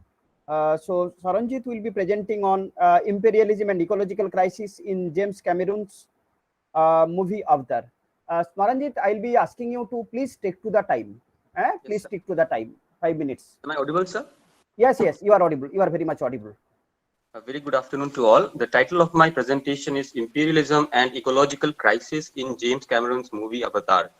So Saranjit will be presenting on imperialism and ecological crisis in James Cameron's movie Avatar. Smaranjit, I'll be asking you to please stick to the time. Please stick to the time, 5 minutes. Am I audible, sir? Yes, you are audible. You are very much audible. A very good afternoon to all. The title of my presentation is Imperialism and Ecological Crisis in James Cameron's movie Avatar.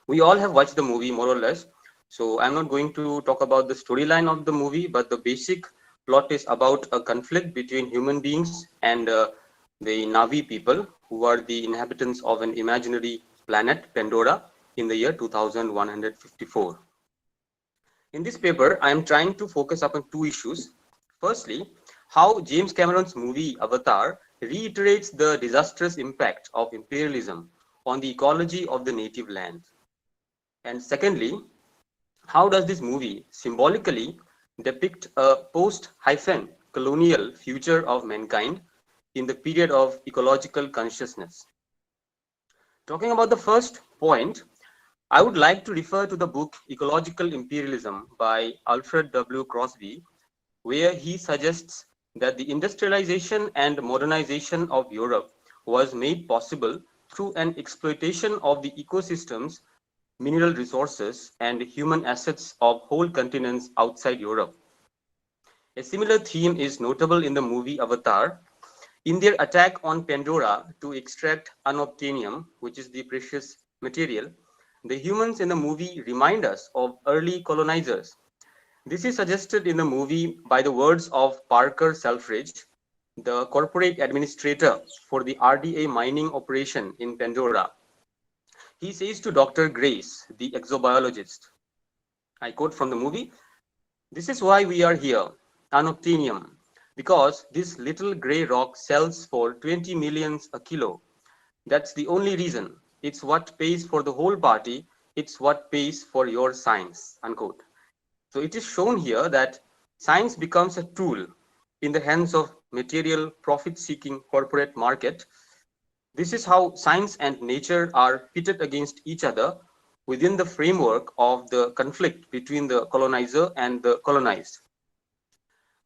We all have watched the movie more or less, so I'm not going to talk about the storyline of the movie, but the basic plot is about a conflict between human beings and the Navi people, who are the inhabitants of an imaginary planet, Pandora, in the year 2154. In this paper, I am trying to focus upon two issues. Firstly, how James Cameron's movie Avatar reiterates the disastrous impact of imperialism on the ecology of the native land. And secondly, how does this movie symbolically depict a post-colonial future of mankind in the period of ecological consciousness? Talking about the first point, I would like to refer to the book Ecological Imperialism by Alfred W. Crosby, where he suggests that the industrialization and modernization of Europe was made possible through an exploitation of the ecosystems, mineral resources, and human assets of whole continents outside Europe. A similar theme is notable in the movie Avatar. In their attack on Pandora to extract unobtainium, which is the precious material, the humans in the movie remind us of early colonizers. This is suggested in the movie by the words of Parker Selfridge, the corporate administrator for the RDA mining operation in Pandora. He says to Dr. Grace, the exobiologist, I quote from the movie, "This is why we are here, unobtainium, because this little gray rock sells for 20 millions a kilo. That's the only reason. It's what pays for the whole party. It's what pays for your science," unquote. So it is shown here that science becomes a tool in the hands of material profit-seeking corporate market. This is how science and nature are pitted against each other within the framework of the conflict between the colonizer and the colonized.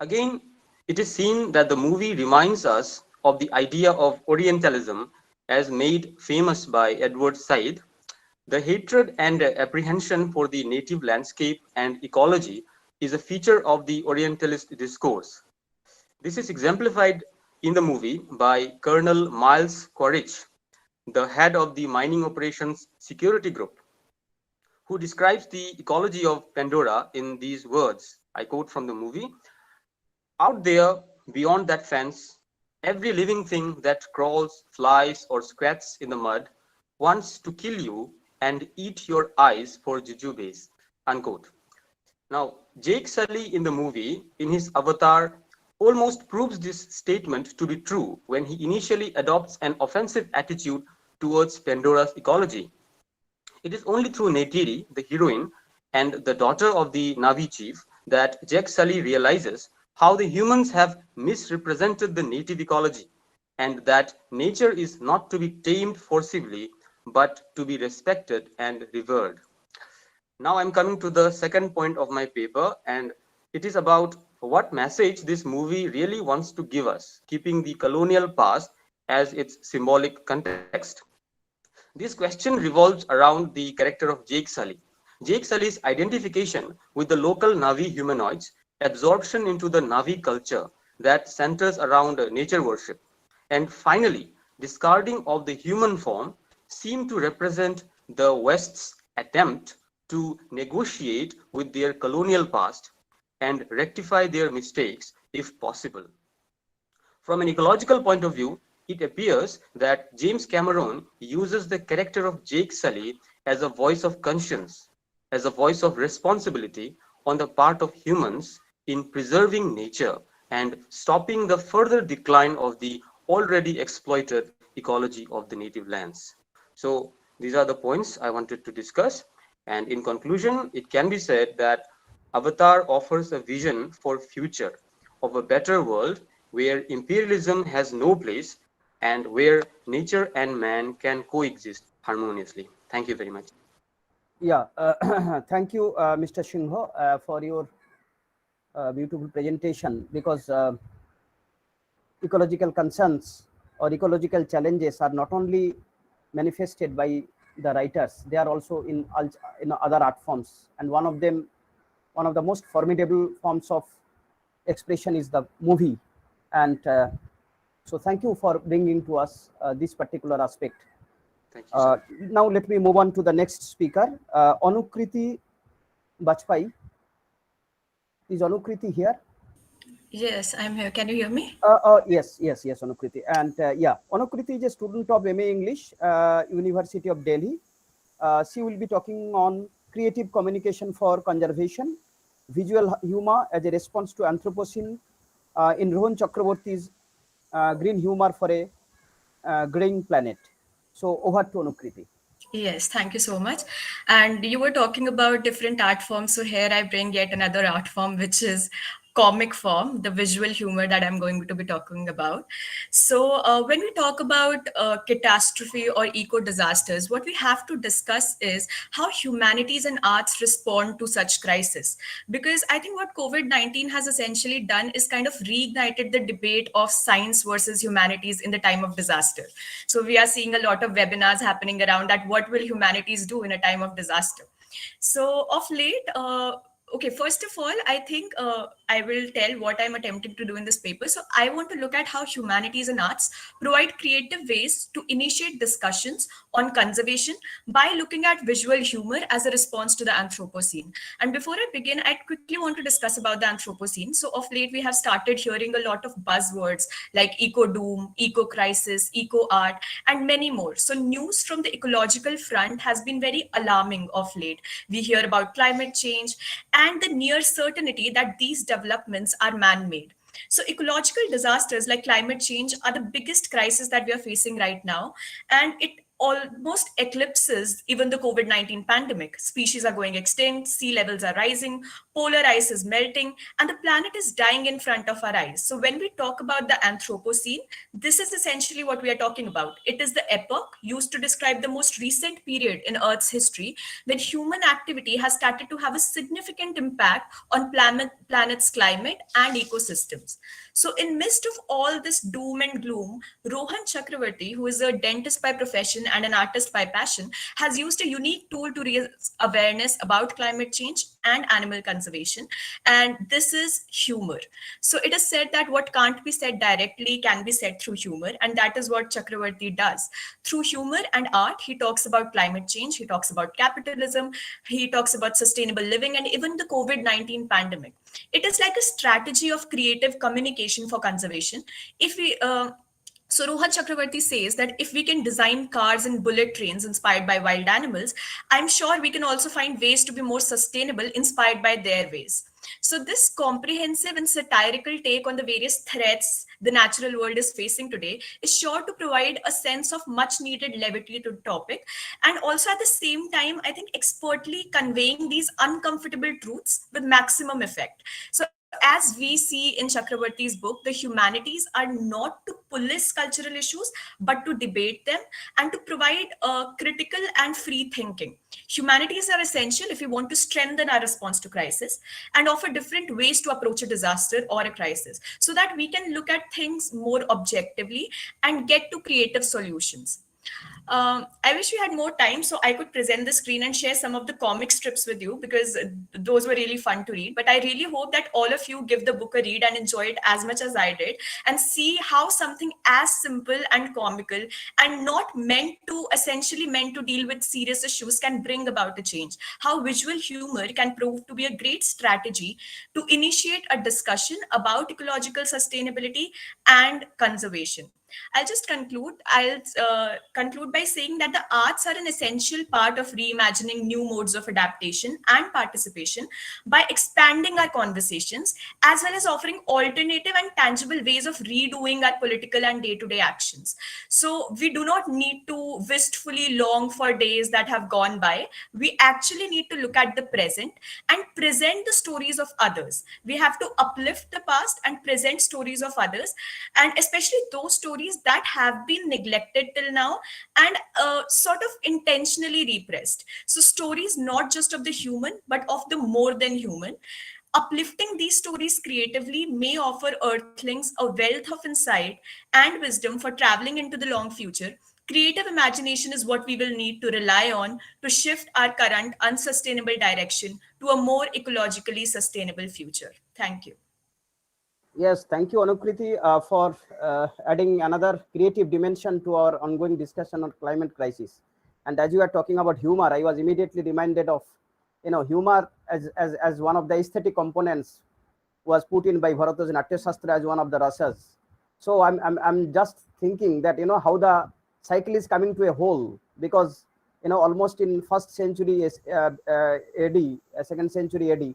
Again, it is seen that the movie reminds us of the idea of Orientalism as made famous by Edward Said. The hatred and apprehension for the native landscape and ecology is a feature of the Orientalist discourse. This is exemplified in the movie by Colonel Miles Quaritch, the head of the mining operations security group, who describes the ecology of Pandora in these words. I quote from the movie, "Out there, beyond that fence, every living thing that crawls, flies, or squats in the mud wants to kill you and eat your eyes for jujubes," unquote. Now, Jake Sully in the movie, in his Avatar, almost proves this statement to be true when he initially adopts an offensive attitude towards Pandora's ecology. It is only through Neytiri, the heroine, and the daughter of the Navi chief that Jake Sully realizes how the humans have misrepresented the native ecology and that nature is not to be tamed forcibly, but to be respected and revered. Now I'm coming to the second point of my paper, and it is about what message this movie really wants to give us, keeping the colonial past as its symbolic context. This question revolves around the character of Jake Sully. Jake Sully's identification with the local Navi humanoids, absorption into the Navi culture that centers around nature worship, and finally, discarding of the human form seem to represent the West's attempt to negotiate with their colonial past and rectify their mistakes if possible. From an ecological point of view, it appears that James Cameron uses the character of Jake Sully as a voice of conscience, as a voice of responsibility on the part of humans in preserving nature and stopping the further decline of the already exploited ecology of the native lands. So these are the points I wanted to discuss. And in conclusion, it can be said that Avatar offers a vision for future of a better world where imperialism has no place and where nature and man can coexist harmoniously. Thank you very much. Yeah, thank you, Mr. Singho, for your beautiful presentation, because ecological concerns or ecological challenges are not only manifested by the writers, they are also in other art forms, and one of the most formidable forms of expression is the movie. And so thank you for bringing to us this particular aspect. Thank you, sir. Now let me move on to the next speaker, Anukriti Bajpai. Is Anukriti here? Yes, I'm here. Can you hear me? Yes, Anukriti. And yeah, Anukriti is a student of MA English, University of Delhi. She will be talking on creative communication for conservation visual humor as a response to Anthropocene in Rohan Chakraborty's green humor for a graying planet. So over to Anukriti. Yes, thank you so much. And you were talking about different art forms. So here I bring yet another art form, which is comic form, the visual humor that I'm going to be talking about. So when we talk about catastrophe or eco disasters, what we have to discuss is how humanities and arts respond to such crisis. Because I think what COVID-19 has essentially done is kind of reignited the debate of science versus humanities in the time of disaster. So we are seeing a lot of webinars happening around that. What will humanities do in a time of disaster? So of late, okay, first of all, I think I will tell what I'm attempting to do in this paper. So I want to look at how humanities and arts provide creative ways to initiate discussions on conservation by looking at visual humor as a response to the Anthropocene. And before I begin, I quickly want to discuss about the Anthropocene. So of late, we have started hearing a lot of buzzwords like eco-doom, eco-crisis, eco-art, and many more. So news from the ecological front has been very alarming of late. We hear about climate change and the near certainty that these developments are man-made. So ecological disasters like climate change are the biggest crisis that we are facing right now, and it almost eclipses even the COVID-19 pandemic. Species are going extinct, sea levels are rising, polar ice is melting, and the planet is dying in front of our eyes. So when we talk about the Anthropocene, this is essentially what we are talking about. It is the epoch used to describe the most recent period in Earth's history when human activity has started to have a significant impact on planet's climate and ecosystems. So in midst of all this doom and gloom, Rohan Chakraborty, who is a dentist by profession and an artist by passion, has used a unique tool to raise awareness about climate change and animal conservation. And this is humor. So it is said that what can't be said directly can be said through humor. And that is what Chakraborty does. Through humor and art, he talks about climate change, he talks about capitalism, he talks about sustainable living, and even the COVID-19 pandemic. It is like a strategy of creative communication for conservation. If we So Rohan Chakraborty says that if we can design cars and bullet trains inspired by wild animals, I'm sure we can also find ways to be more sustainable inspired by their ways. So this comprehensive and satirical take on the various threats the natural world is facing today is sure to provide a sense of much needed levity to the topic, and also at the same time, I think expertly conveying these uncomfortable truths with maximum effect. So as we see in Chakraborty's book, the humanities are not to police cultural issues, but to debate them and to provide critical and free thinking. Humanities are essential if we want to strengthen our response to crisis and offer different ways to approach a disaster or a crisis so that we can look at things more objectively and get to creative solutions. I wish we had more time so I could present the screen and share some of the comic strips with you, because those were really fun to read. But I really hope that all of you give the book a read and enjoy it as much as I did, and see how something as simple and comical and not essentially meant to deal with serious issues can bring about a change. How visual humor can prove to be a great strategy to initiate a discussion about ecological sustainability and conservation. I'll conclude by saying that the arts are an essential part of reimagining new modes of adaptation and participation by expanding our conversations, as well as offering alternative and tangible ways of redoing our political and day-to-day actions. So we do not need to wistfully long for days that have gone by. We actually need to look at the present and present the stories of others. We have to uplift the past and present stories of others, and especially those stories that have been neglected till now and sort of intentionally repressed. So stories not just of the human, but of the more than human. Uplifting these stories creatively may offer earthlings a wealth of insight and wisdom for traveling into the long future. Creative imagination is what we will need to rely on to shift our current unsustainable direction to a more ecologically sustainable future. Thank you. Yes, thank you, Anukriti, for adding another creative dimension to our ongoing discussion on climate crisis. And as you are talking about humor, I was immediately reminded of, humor as one of the aesthetic components was put in by Bharati's Natya Shastra as one of the rasas. So I'm just thinking that, how the cycle is coming to a whole, because, almost in first century AD, second century AD,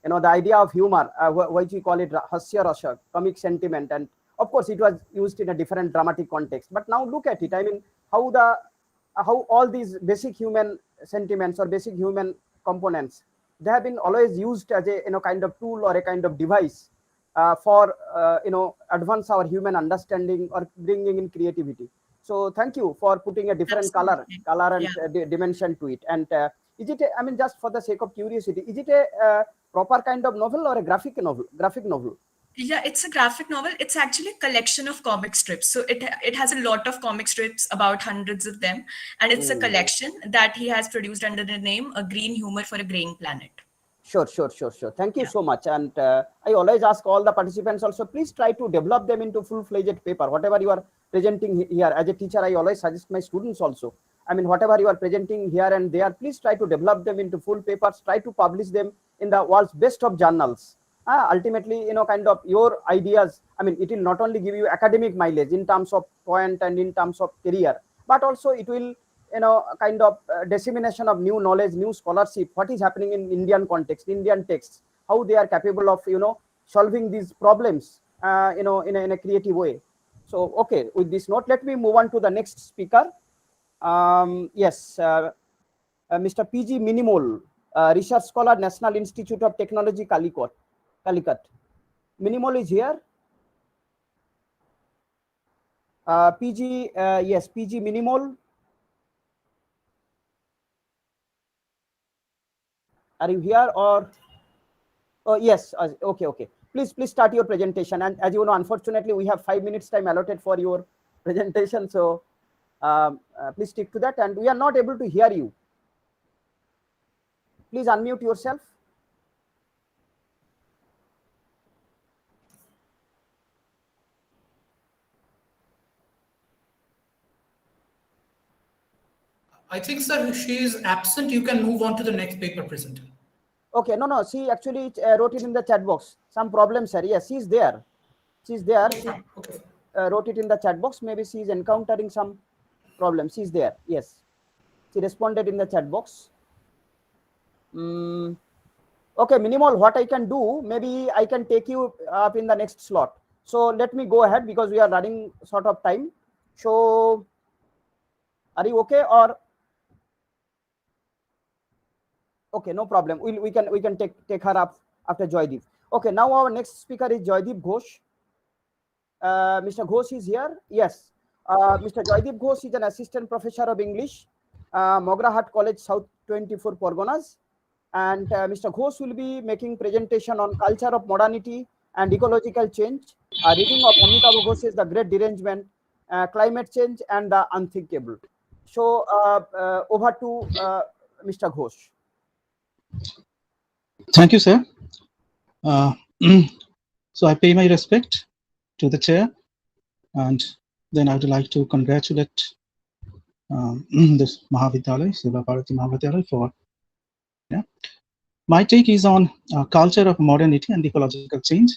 the idea of humor, which we call it hasya rasa, comic sentiment, and of course it was used in a different dramatic context. But now look at it. I mean, how all these basic human sentiments or basic human components, they have been always used as a kind of tool or a kind of device for advance our human understanding or bringing in creativity. So thank you for putting a different color and dimension to it. And is it I mean, just for the sake of curiosity, is it a proper kind of novel or a graphic novel? Yeah, it's a graphic novel. It's actually a collection of comic strips. So it has a lot of comic strips, about hundreds of them. And it's a collection that he has produced under the name A Green Humor for a Graying Planet. Sure. Thank you so much. And I always ask all the participants also, please try to develop them into full-fledged paper. Whatever you are presenting here, as a teacher, I always suggest my students also. I mean, whatever you are presenting here and there, please try to develop them into full papers. Try to publish them in the world's best of journals. Ultimately, kind of your ideas, I mean, it will not only give you academic mileage in terms of point and in terms of career, but also it will kind of dissemination of new knowledge, new scholarship, what is happening in Indian context, Indian texts, how they are capable of solving these problems in a creative way. So okay, with this note, let me move on to the next speaker. Yes, Mr. PG Minimol, research scholar, National Institute of Technology, Calicut. Minimol is here. PG, yes, PG Minimol. Are you here or? Oh, yes. Okay. Please start your presentation. And as you know, unfortunately, we have 5 minutes time allotted for your presentation. So please stick to that. And we are not able to hear you. Please unmute yourself. I think, sir, she is absent. You can move on to the next paper presenter. Okay, no, she actually wrote it in the chat box. Some problem, sir. Yes, she's there. She's there. She wrote it in the chat box. Maybe she's encountering some problem. She's there. Yes, she responded in the chat box. Okay, Minimal, what I can do, maybe I can take you up in the next slot. So let me go ahead because we are running short of time. So are you okay or? Okay, no problem. We can take her up after Joydeep. Okay, now our next speaker is Joydeep Ghosh. Mr. Ghosh is here. Yes, Mr. Joydeep Ghosh is an assistant professor of English, Mograhat College, South 24 Parganas. And Mr. Ghosh will be making presentation on culture of modernity and ecological change. A reading of Amitabh Ghosh's The Great Derangement, Climate Change and the Unthinkable. So over to Mr. Ghosh. Thank you, sir. So I pay my respect to the chair, and then I would like to congratulate this Mahavidyalaya, Seva Bharati Mahavidyalaya for. My take is on culture of modernity and ecological change,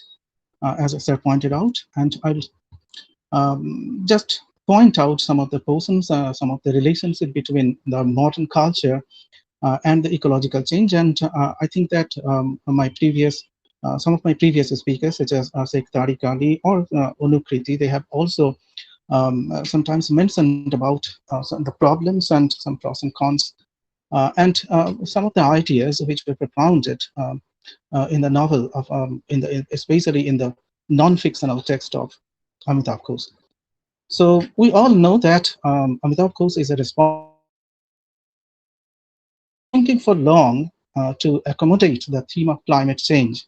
as sir pointed out, and I will just point out some of the portions, some of the relationship between the modern culture and the ecological change. And I think that some of my previous speakers, such as Sheikh Tariq Ali or Anukriti, they have also sometimes mentioned about the problems and some pros and cons, and some of the ideas which were propounded in the novel of, especially in the non-fictional text of Amitabh Ghosh. So we all know that Amitabh Ghosh is a responsible thinking for long to accommodate the theme of climate change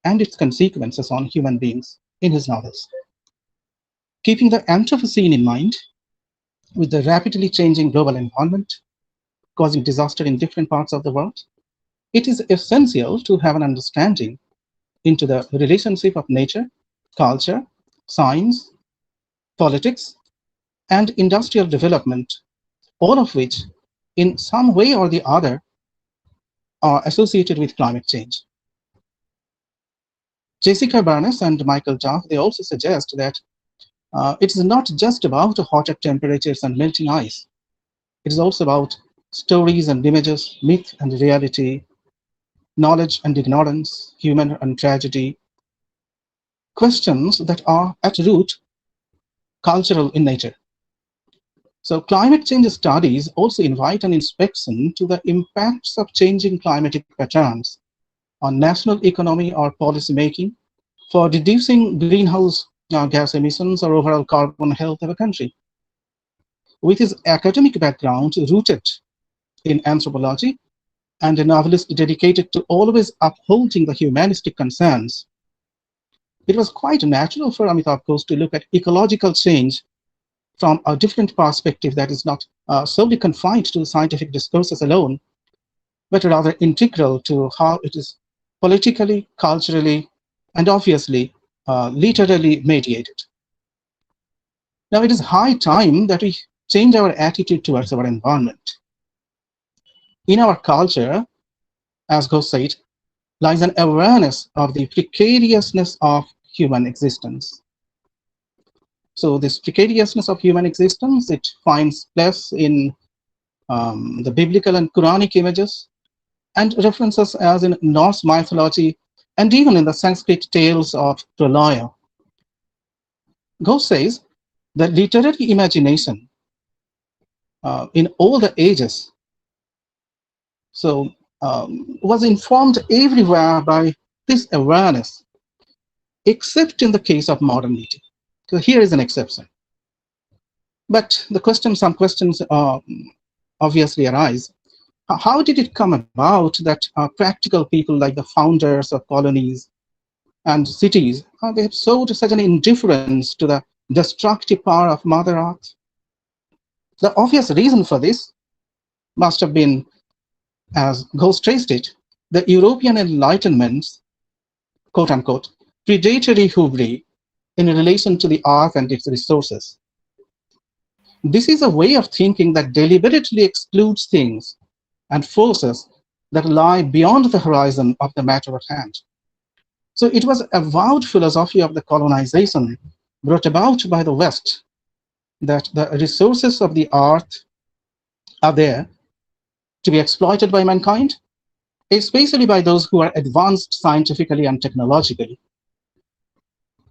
and its consequences on human beings in his novels. Keeping the Anthropocene in mind, with the rapidly changing global environment causing disaster in different parts of the world, it is essential to have an understanding into the relationship of nature, culture, science, politics, and industrial development, all of which in some way or the other are associated with climate change. Jessica Barnes and Michael Duff, they also suggest that it is not just about hotter temperatures and melting ice. It is also about stories and images, myth and reality, knowledge and ignorance, humor and tragedy, questions that are at root cultural in nature. So climate change studies also invite an inspection to the impacts of changing climatic patterns on national economy or policy making for reducing greenhouse gas emissions or overall carbon health of a country. With his academic background rooted in anthropology and a novelist dedicated to always upholding the humanistic concerns, it was quite natural for Amitabh Ghosh to look at ecological change from a different perspective that is not solely confined to scientific discourses alone, but rather integral to how it is politically, culturally, and obviously literally mediated. Now, it is high time that we change our attitude towards our environment. In our culture, as Ghosh said, lies an awareness of the precariousness of human existence. So this precariousness of human existence, it finds place in the biblical and Quranic images and references as in Norse mythology and even in the Sanskrit tales of Pralaya. Ghosh says that literary imagination in all the ages was informed everywhere by this awareness, except in the case of modernity. So here is an exception. But some questions obviously arise. How did it come about that practical people like the founders of colonies and cities, they have showed such an indifference to the destructive power of Mother Earth? The obvious reason for this must have been, as Ghosh traced it, the European Enlightenment's, quote unquote, predatory hubris in relation to the earth and its resources. This is a way of thinking that deliberately excludes things and forces that lie beyond the horizon of the matter at hand. So it was a avowed philosophy of the colonization brought about by the West that the resources of the earth are there to be exploited by mankind, especially by those who are advanced scientifically and technologically.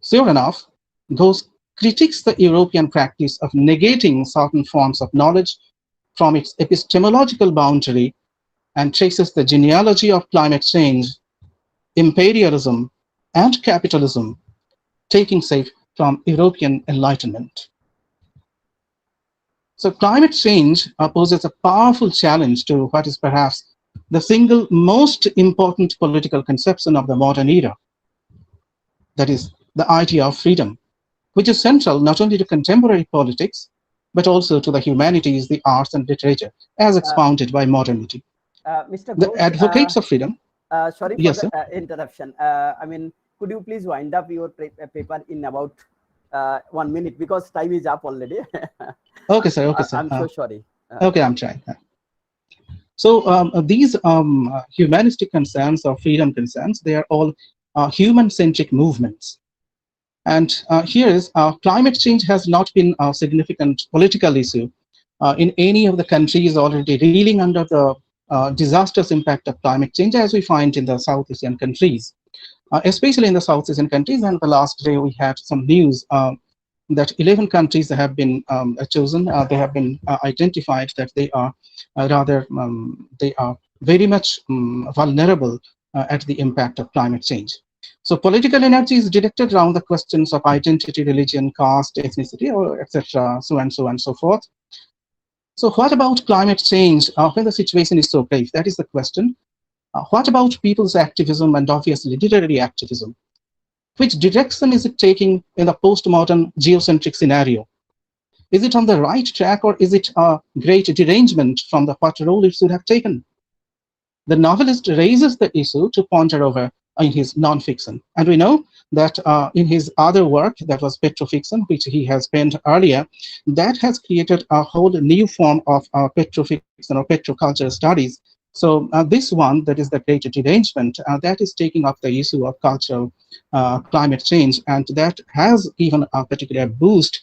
Sure enough, Ghosh critiques the European practice of negating certain forms of knowledge from its epistemological boundary and traces the genealogy of climate change, imperialism, and capitalism taking shape from European Enlightenment. So climate change poses a powerful challenge to what is perhaps the single most important political conception of the modern era, that is the idea of freedom, which is central not only to contemporary politics, but also to the humanities, the arts, and literature, as expounded by modernity. Mr. The Ghosh, advocates of freedom. Sorry for Yes, the interruption. I mean, could you please wind up your paper in about 1 minute, because time is up already. Okay, sir. Okay, sir. I'm so sorry. Okay, I'm trying. So these humanistic concerns or freedom concerns, they are all human-centric movements. And here is climate change has not been a significant political issue in any of the countries already reeling under the disastrous impact of climate change, as we find in the South Asian countries, especially in the South Asian countries. And the last day we had some news that 11 countries have been chosen. They have been identified that they are they are very much vulnerable at the impact of climate change. So political energy is directed around the questions of identity, religion, caste, ethnicity, or etc., so and so and so forth. So what about climate change when the situation is so grave? That is the question. What about people's activism and obviously literary activism? Which direction is it taking in the postmodern geocentric scenario? Is it on the right track, or is it a great derangement from the what role it should have taken? The novelist raises the issue to ponder over in his non-fiction. And we know that in his other work, that was petrofiction, which he has penned earlier, that has created a whole new form of petrofiction or petroculture studies. So this one, that is the great derangement, that is taking up the issue of cultural climate change, and that has given a particular boost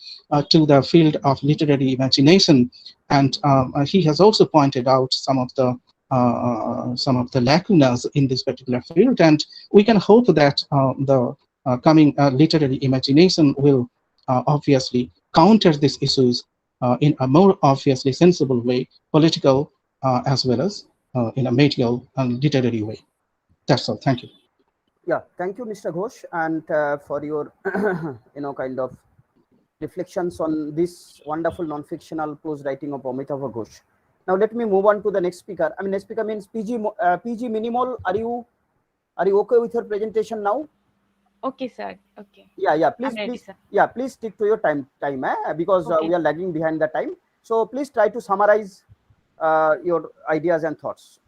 to the field of literary imagination. And he has also pointed out some of the some of the lacunas in this particular field, and we can hope that the coming literary imagination will obviously counter these issues in a more obviously sensible way, political as well as in a medical and literary way. That's all. Thank you. Yeah, thank you, Mr. Ghosh, and for your kind of reflections on this wonderful non-fictional prose writing of Amitava Ghosh. Now let me move on to the next speaker. I mean, next speaker means PG Minimal. Are you okay with your presentation now? Okay, sir. Okay. Yeah. I'm ready, sir. Yeah, please stick to your time, because Okay. we are lagging behind the time. So please try to summarize your ideas and thoughts.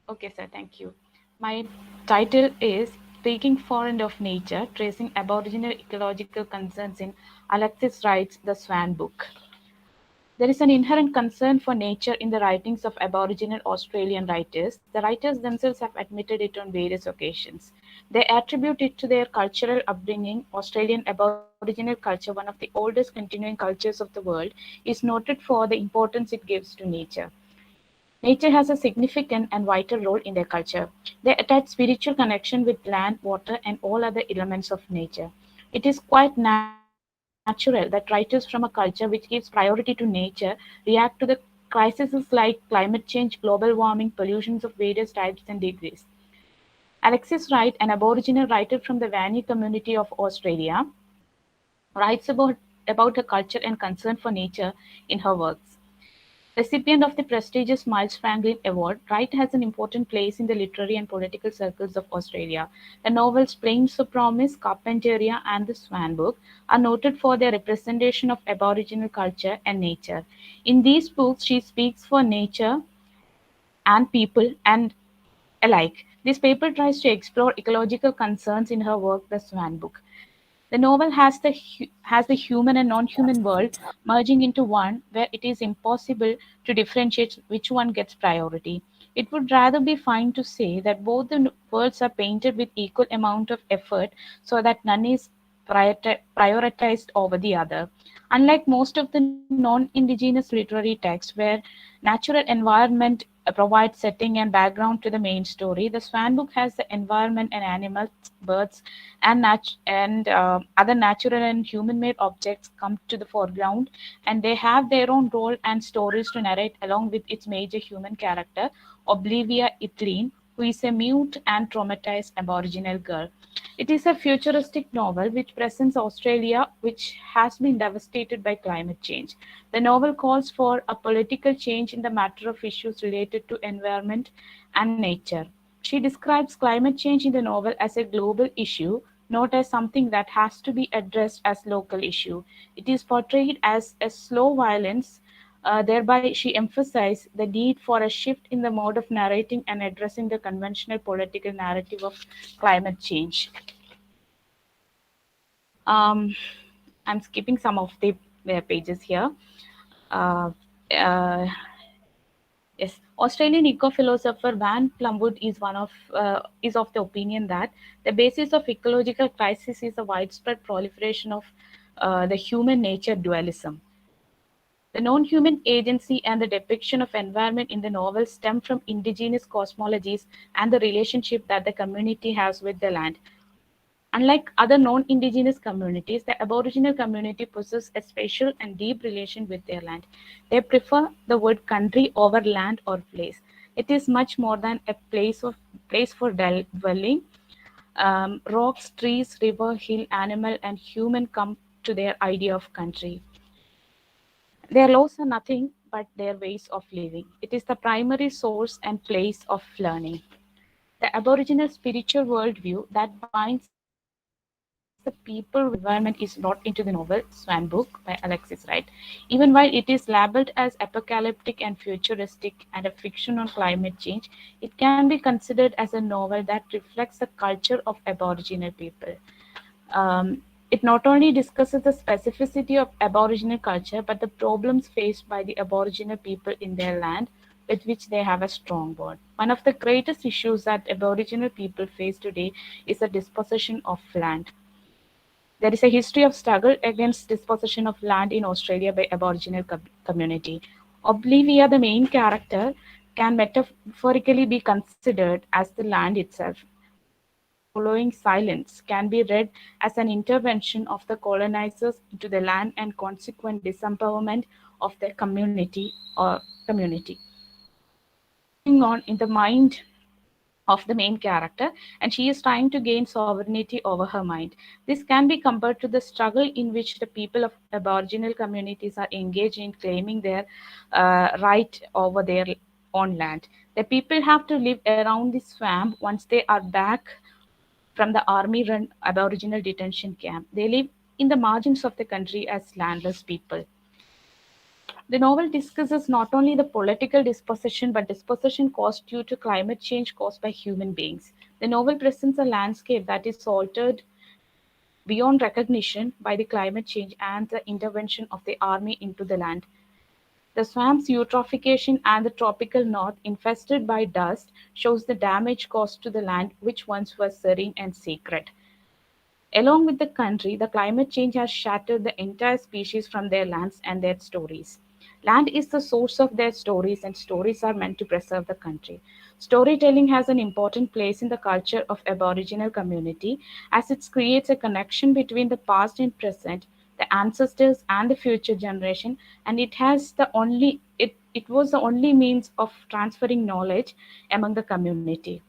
Okay, sir. Thank you. My title is Speaking for and of Nature, Tracing Aboriginal Ecological Concerns in Alexis Wright's The Swan Book. There is an inherent concern for nature in the writings of Aboriginal Australian writers. The writers themselves have admitted it on various occasions. They attribute it to their cultural upbringing. Australian Aboriginal culture, one of the oldest continuing cultures of the world, is noted for the importance it gives to nature. Nature has a significant and vital role in their culture. They attach spiritual connection with land, water, and all other elements of nature. It is quite natural that writers from a culture which gives priority to nature react to the crises like climate change, global warming, pollutions of various types and degrees. Alexis Wright, an Aboriginal writer from the Vani community of Australia, writes about her culture and concern for nature in her works. Recipient of the prestigious Miles Franklin Award, Wright has an important place in the literary and political circles of Australia. The novels Plains of Promise, Carpentaria, and The Swan Book are noted for their representation of Aboriginal culture and nature. In these books, she speaks for nature and people and alike. This paper tries to explore ecological concerns in her work, The Swan Book. The novel has the human and non-human world merging into one where it is impossible to differentiate which one gets priority. It would rather be fine to say that both the worlds are painted with equal amount of effort so that none is prioritized over the other. Unlike most of the non-indigenous literary texts where natural environment provides setting and background to the main story, the Swan Book has the environment and animals, birds, and other natural and human-made objects come to the foreground, and they have their own role and stories to narrate along with its major human character, Oblivia Itleen, who is a mute and traumatized Aboriginal girl. It is a futuristic novel which presents Australia, which has been devastated by climate change. The novel calls for a political change in the matter of issues related to environment and nature. She describes climate change in the novel as a global issue, not as something that has to be addressed as local issue. It is portrayed as a slow violence. Thereby, she emphasized the need for a shift in the mode of narrating and addressing the conventional political narrative of climate change. Um, I'm skipping some of the pages here. Uh, uh, Yes, Australian eco-philosopher Van Plumwood is of the opinion that the basis of ecological crisis is the widespread proliferation of the human nature dualism. The non-human agency and the depiction of environment in the novel stem from indigenous cosmologies and the relationship that the community has with the land. Unlike other non-indigenous communities, the Aboriginal community possesses a special and deep relation with their land. They prefer the word country over land or place. It is much more than a place for dwelling. Rocks, trees, river, hill, animal, and human come to their idea of country. Their laws are nothing but their ways of living. It is the primary source and place of learning. The Aboriginal spiritual worldview that binds the people with the environment is brought into the novel Swan Book by Alexis Wright. Even while it is labeled as apocalyptic and futuristic and a fiction on climate change, it can be considered as a novel that reflects the culture of Aboriginal people. It not only discusses the specificity of Aboriginal culture, but the problems faced by the Aboriginal people in their land with which they have a strong bond. One of the greatest issues that Aboriginal people face today is the dispossession of land. There is a history of struggle against dispossession of land in Australia by Aboriginal community. Oblivia, the main character, can metaphorically be considered as the land itself. Following silence can be read as an intervention of the colonizers into the land and consequent disempowerment of their community or community. Going on in the mind of the main character, and she is trying to gain sovereignty over her mind. This can be compared to the struggle in which the people of Aboriginal communities are engaged in claiming their right over their own land. The people have to live around the swamp once they are back from the army-run Aboriginal detention camp. They live in the margins of the country as landless people. The novel discusses not only the political dispossession but dispossession caused due to climate change caused by human beings. The novel presents a landscape that is altered beyond recognition by the climate change and the intervention of the army into the land. The swamp's eutrophication and the tropical north, infested by dust, shows the damage caused to the land which once was serene and sacred. Along with the country, the climate change has shattered the entire species from their lands and their stories. Land is the source of their stories, and stories are meant to preserve the country. Storytelling has an important place in the culture of Aboriginal community as it creates a connection between the past and present, the ancestors and the future generation, and it was the only means of transferring knowledge among the community.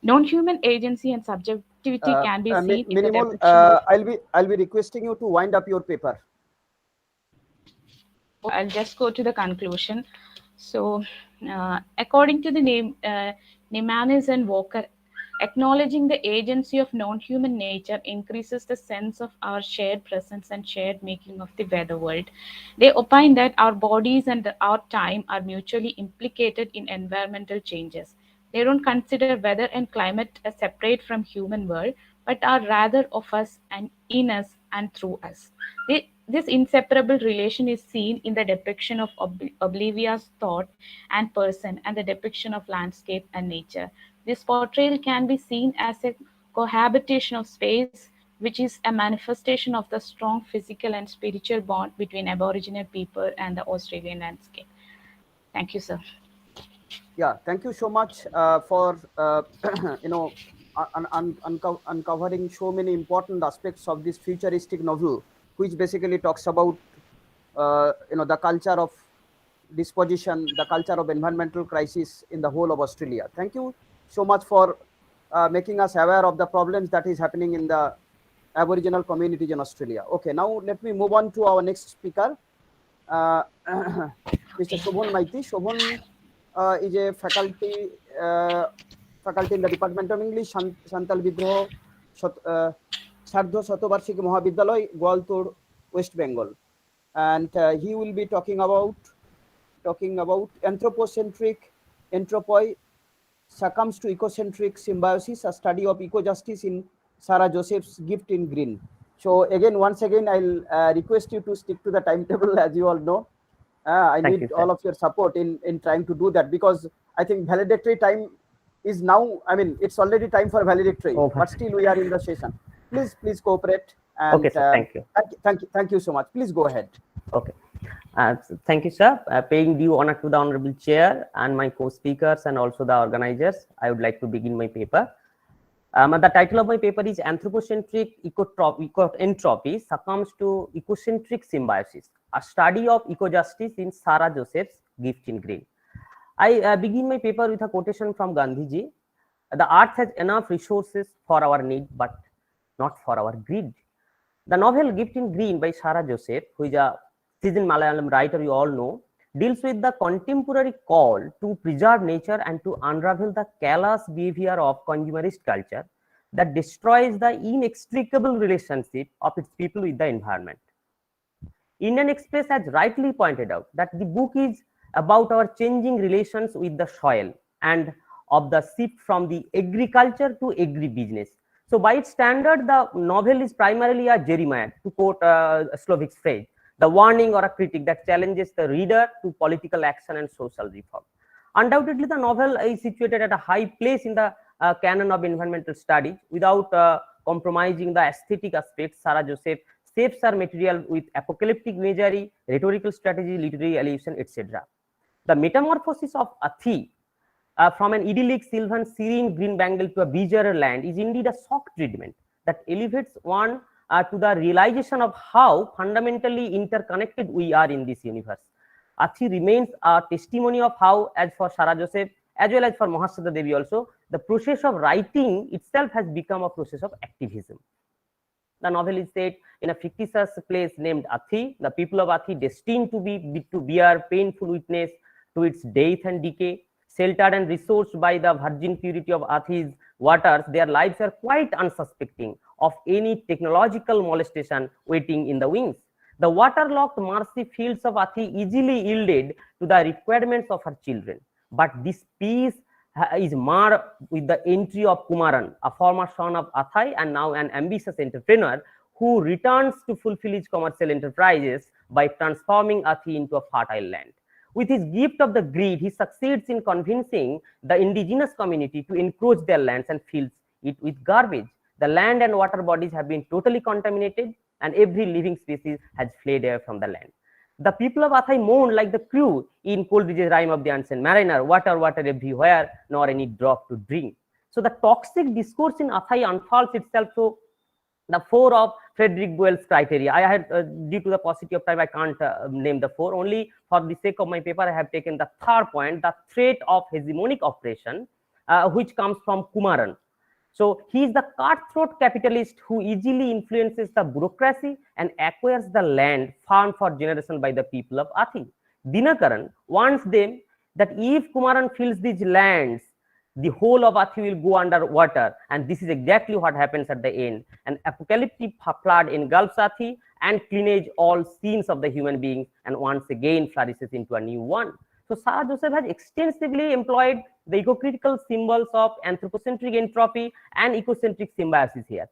Non-human agency and subjectivity can be seen in the Minimal, depiction. I'll be requesting you to wind up your paper. I'll just go to the conclusion. So, according to the Nemanis and Walker, acknowledging the agency of non-human nature increases the sense of our shared presence and shared making of the weather world. They opine that our bodies and our time are mutually implicated in environmental changes. They don't consider weather and climate as separate from human world, but are rather of us and in us and through us. This inseparable relation is seen in the depiction of Oblivia's thought and person and the depiction of landscape and nature. This portrayal can be seen as a cohabitation of space, which is a manifestation of the strong physical and spiritual bond between Aboriginal people and the Australian landscape. Thank you, sir. Yeah, thank you so much for uncovering so many important aspects of this futuristic novel, which basically talks about the culture of disposition, the culture of environmental crisis in the whole of Australia. Thank you so much for making us aware of the problems that is happening in the Aboriginal communities in Australia. Okay, now let me move on to our next speaker, Mr. Shobhan Maiti. Shobhan is a faculty in the Department of English, Santal Bidroh, Sardho Shatobarshiki Mahavidyalaya, Gwaltor, West Bengal, and he will be talking about anthropocentric entropy succumbs to ecocentric symbiosis, a study of eco-justice in Sarah Joseph's Gift in Green. So again, once again, I'll request you to stick to the timetable, as you all know. I need all of your support in trying to do that, because I think valedictory time is now, I mean, it's already time for valedictory, but still we are in the session. Please cooperate. And, okay, sir, thank you. Thank you so much. Please go ahead. Okay. Thank you, sir. Paying due honor to the Honorable Chair and my co-speakers and also the organizers, I would like to begin my paper. The title of my paper is Anthropocentric Entropy Succumbs to Ecocentric Symbiosis, a study of eco-justice in Sarah Joseph's Gift in Green. I begin my paper with a quotation from Gandhiji. The earth has enough resources for our need, but not for our greed. The novel Gift in Green by Sarah Joseph, who is a seasoned Malayalam writer you all know, deals with the contemporary call to preserve nature and to unravel the callous behavior of consumerist culture that destroys the inextricable relationship of its people with the environment. Indian Express has rightly pointed out that the book is about our changing relations with the soil and of the shift from the agriculture to agribusiness. So by its standard, the novel is primarily a jeremiad, to quote Slovik's phrase, the warning or a critique that challenges the reader to political action and social reform. Undoubtedly, the novel is situated at a high place in the canon of environmental studies. Without compromising the aesthetic aspects, Sarah Joseph shapes her material with apocalyptic imagery, rhetorical strategy, literary allusion, etc. The metamorphosis of Athi from an idyllic sylvan serene green Bengal to a bizarre land is indeed a shock treatment that elevates one to the realization of how fundamentally interconnected we are in this universe. Athi remains a testimony of how, as for Sarah Joseph, as well as for Mahasweta Devi also, the process of writing itself has become a process of activism. The novel is set in a fictitious place named Athi. The people of Athi, destined to bear painful witness to its death and decay, sheltered and resourced by the virgin purity of Athi's waters, their lives are quite unsuspecting of any technological molestation waiting in the wings. The waterlogged marshy fields of Athi easily yielded to the requirements of her children. But this peace is marred with the entry of Kumaran, a former son of Athai and now an ambitious entrepreneur who returns to fulfill his commercial enterprises by transforming Athi into a fertile land. With his gift of the greed, he succeeds in convincing the indigenous community to encroach their lands and fills it with garbage. The land and water bodies have been totally contaminated, and every living species has fled away from the land. The people of Athai mourn like the crew in Coleridge's Rime of the Ancient Mariner, water, water everywhere, nor any drop to drink. So the toxic discourse in Athai unfolds itself through the four of Frederick Boyle's criteria. I had, due to the paucity of time, I can't name the four. Only for the sake of my paper, I have taken the third point, the threat of hegemonic oppression, which comes from Kumaran. So he is the cutthroat capitalist who easily influences the bureaucracy and acquires the land farmed for generations by the people of Athi. Dinakaran warns them that if Kumaran fills these lands, the whole of Athi will go under water, and this is exactly what happens at the end. An apocalyptic flood engulfs Athi and cleanages all scenes of the human being, and once again flourishes into a new one. So Sarah Joseph has extensively employed the eco-critical symbols of anthropocentric entropy and ecocentric symbiosis here.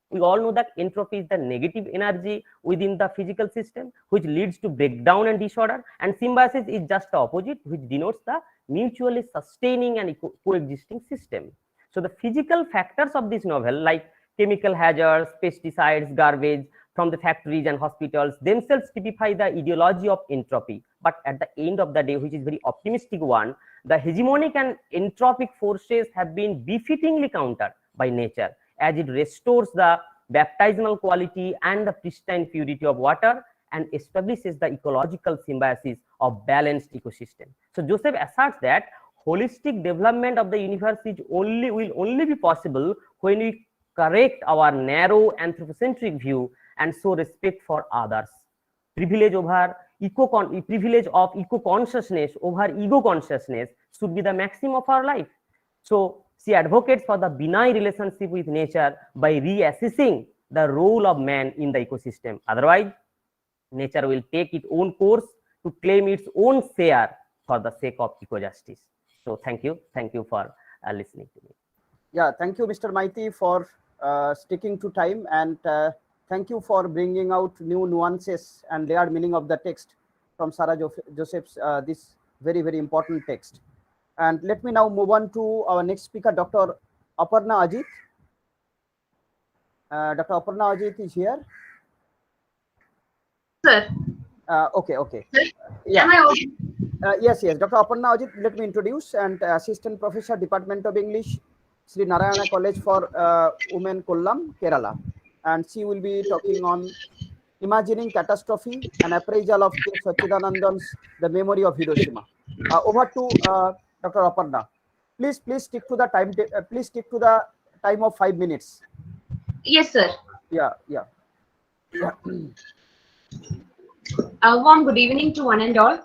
We all know that entropy is the negative energy within the physical system, which leads to breakdown and disorder, and symbiosis is just the opposite, which denotes the mutually sustaining and coexisting system. So the physical factors of this novel, like chemical hazards, pesticides, garbage from the factories and hospitals, themselves typify the ideology of entropy. But at the end of the day, which is very optimistic one, the hegemonic and entropic forces have been befittingly countered by nature, as it restores the baptismal quality and the pristine purity of water and establishes the ecological symbiosis of balanced ecosystem. So Joseph asserts that holistic development of the universe will only be possible when we correct our narrow anthropocentric view and show respect for others. Privilege of eco-consciousness over ego consciousness should be the maxim of our life. So she advocates for the benign relationship with nature by reassessing the role of man in the ecosystem. Otherwise, nature will take its own course to claim its own share for the sake of eco-justice. So thank you for listening to me. Yeah, thank you, Mr. Maiti, for sticking to time, and thank you for bringing out new nuances and layered meaning of the text from Sarah Joseph's this very, very important text. And let me now move on to our next speaker, Dr. Aparna Ajit. Dr. Aparna Ajit is here. Sir. Okay. Sir? Yeah. Am I audible? Yes. Dr. Aparna Ajit, let me introduce, and Assistant Professor, Department of English, Sri Narayana College for Women, Kollam, Kerala. And she will be talking on Imagining Catastrophe, an appraisal of K. Sachidanandan's The Memory of Hiroshima. Over to Dr. Aparna. Please stick to the time. Please stick to the time of 5 minutes. Yes, sir. Yeah. Warm good evening to one and all.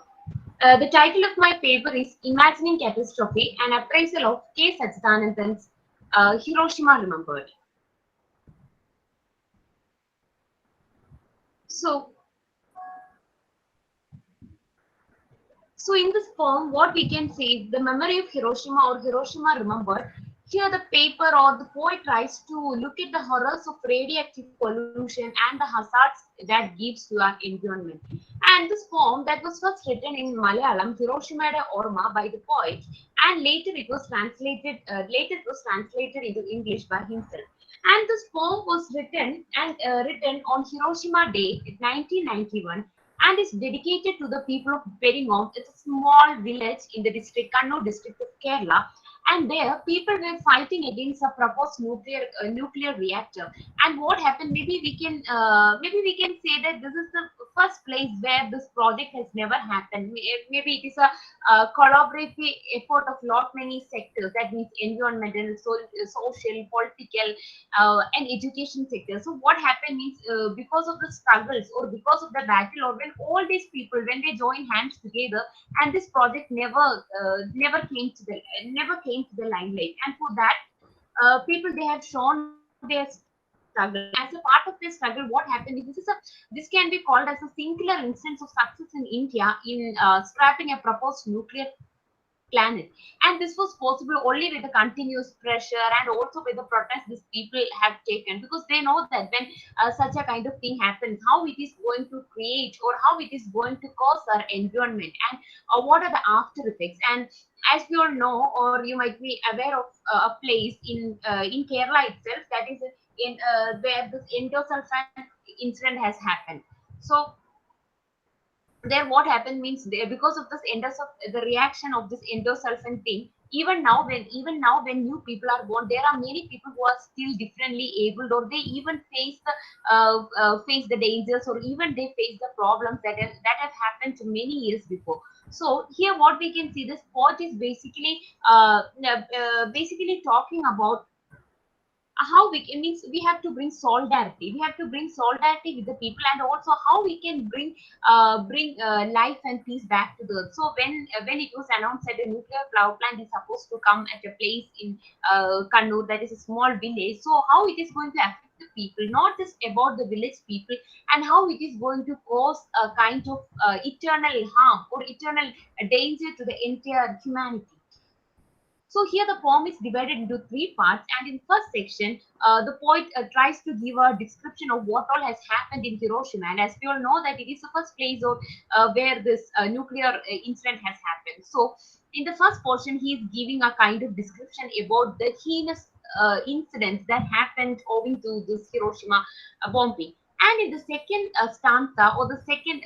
The title of my paper is Imagining Catastrophe, an appraisal of K. Sachidanandan's Hiroshima Remembered. So in this poem, what we can say is the memory of Hiroshima or Hiroshima Remembered. Here the paper or the poet tries to look at the horrors of radioactive pollution and the hazards that gives to our environment. And this poem that was first written in Malayalam, Hiroshima Orma, by the poet, and later it was translated into English by himself. And this poem was written on Hiroshima Day 1991, and is dedicated to the people of Peringom. It's a small village in the district, Kannur district of Kerala. And there, people were fighting against a proposed nuclear reactor. And what happened? Maybe we can say that this is the first place where this project has never happened. Maybe it is a collaborative effort of many sectors. That means environmental, social, political, and education sector. So what happened means because of the struggles or because of the battle, or when all these people, when they join hands together, and this project never came to the limelight. And for that, people, they have shown their struggle. As a part of their struggle, what happened is this can be called as a singular instance of success in India in scrapping a proposed nuclear planet. And this was possible only with the continuous pressure and also with the protest these people have taken, because they know that when such a kind of thing happens, how it is going to create or how it is going to cause our environment, and what are the after effects. And as we all know, or you might be aware of a place in Kerala itself, that is in where this endosulfan incident has happened. So there, what happened means, there, because of this the reaction of this endosulfan thing, even now when new people are born, there are many people who are still differently abled, or they even face the dangers, or even they face the problems that have happened to many years before. So here, what we can see, this sport is basically talking about how means we have to bring solidarity. We have to bring solidarity with the people, and also how we can bring life and peace back to the earth. So when it was announced that a nuclear power plant is supposed to come at a place in Kannur, that is a small village, so how it is going to affect the people, not just about the village people, and how it is going to cause a kind of eternal harm or eternal danger to the entire humanity. So here the poem is divided into three parts, and in first section, the poet tries to give a description of what all has happened in Hiroshima. And as we all know, that it is the first place of where this nuclear incident has happened. So in the first portion, he is giving a kind of description about the heinous incidents that happened owing to this Hiroshima bombing. And in the second stanza, or the second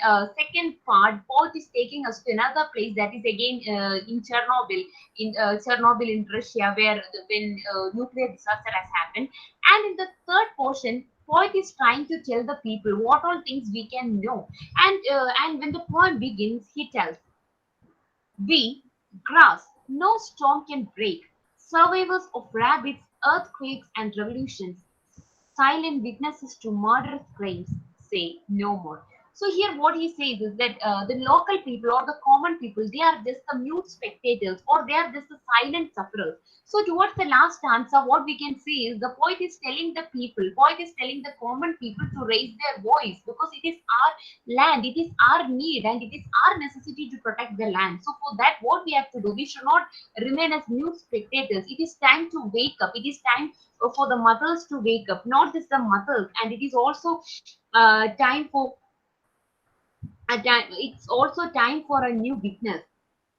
part, poet is taking us to another place, that is again in Chernobyl in Russia, where when nuclear disaster has happened. And in the third portion, poet is trying to tell the people what all things we can know. And when the poem begins, he tells, "We, grass, no storm can break, survivors of rabbits, earthquakes, and revolutions, silent witnesses to murderous crimes, say no more." So here what he says is that the local people or the common people, they are just the mute spectators, or they are just the silent sufferers. So towards the last answer, what we can see is the poet is telling the common people to raise their voice, because it is our land, it is our need, and it is our necessity to protect the land. So for that, what we have to do, we should not remain as mute spectators. It is time to wake up. It is time for the mothers to wake up, not just the mothers, and it is also time for it's also time for a new witness.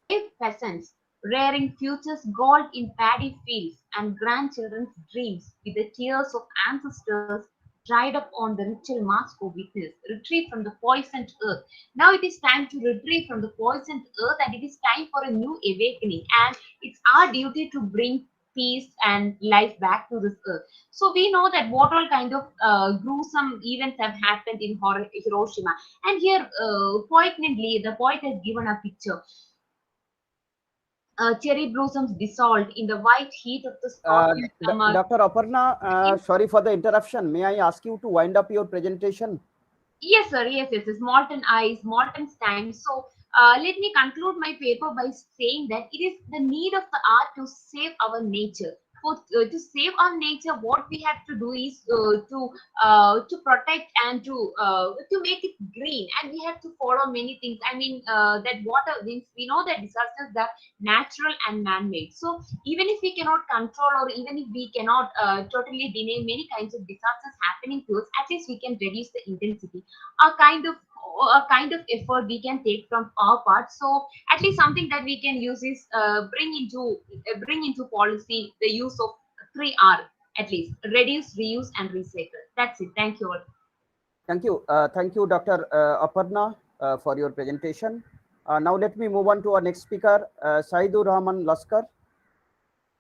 Brave peasants, rearing futures gold in paddy fields, and grandchildren's dreams, with the tears of ancestors dried up on the ritual mask of witness, retrieve from the poisoned earth. Now it is time to retrieve from the poisoned earth, and it is time for a new awakening. And it's our duty to bring peace and life back to this earth. So we know that what all kind of gruesome events have happened in Hiroshima. And here, poignantly, the poet has given a picture. Cherry blossoms dissolved in the white heat of the scorching summer. Dr. Aparna, sorry for the interruption. May I ask you to wind up your presentation? Yes, sir. Yes. Molten ice, molten time. So let me conclude my paper by saying that it is the need of the art to save our nature. To save our nature, what we have to do is to protect and to make it green, and we have to follow many things. I mean that water, we know that disasters are natural and man-made. So even if we cannot control, or even if we cannot totally deny many kinds of disasters happening to us, at least we can reduce the intensity. A kind of effort we can take from our part. So at least something that we can use is bring into policy the use of 3R, at least: reduce, reuse, and recycle. That's it. Thank you all. Thank you, Dr. Aparna. for your presentation. Now let me move on to our next speaker, Saidur Rahman Laskar.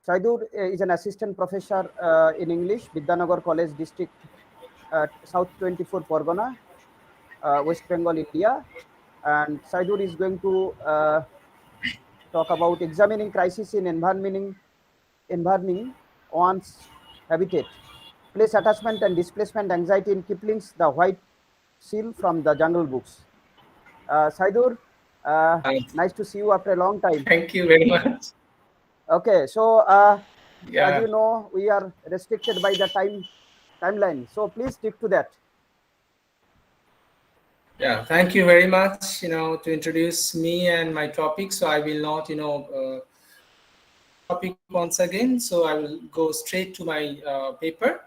Saidur is an assistant professor in English, Vidyanagar College District, South 24 Pargana, West Bengal, India. And Saidur is going to talk about examining crisis in environing one's habitat, place attachment and displacement anxiety in Kipling's The White Seal from the Jungle Books. Saidur, nice to see you after a long time. Thank you very much. Okay, so Yeah. as you know, we are restricted by the timeline, so please stick to that. Yeah, thank you very much, to introduce me and my topic. So I will not, topic once again. So I will go straight to my paper.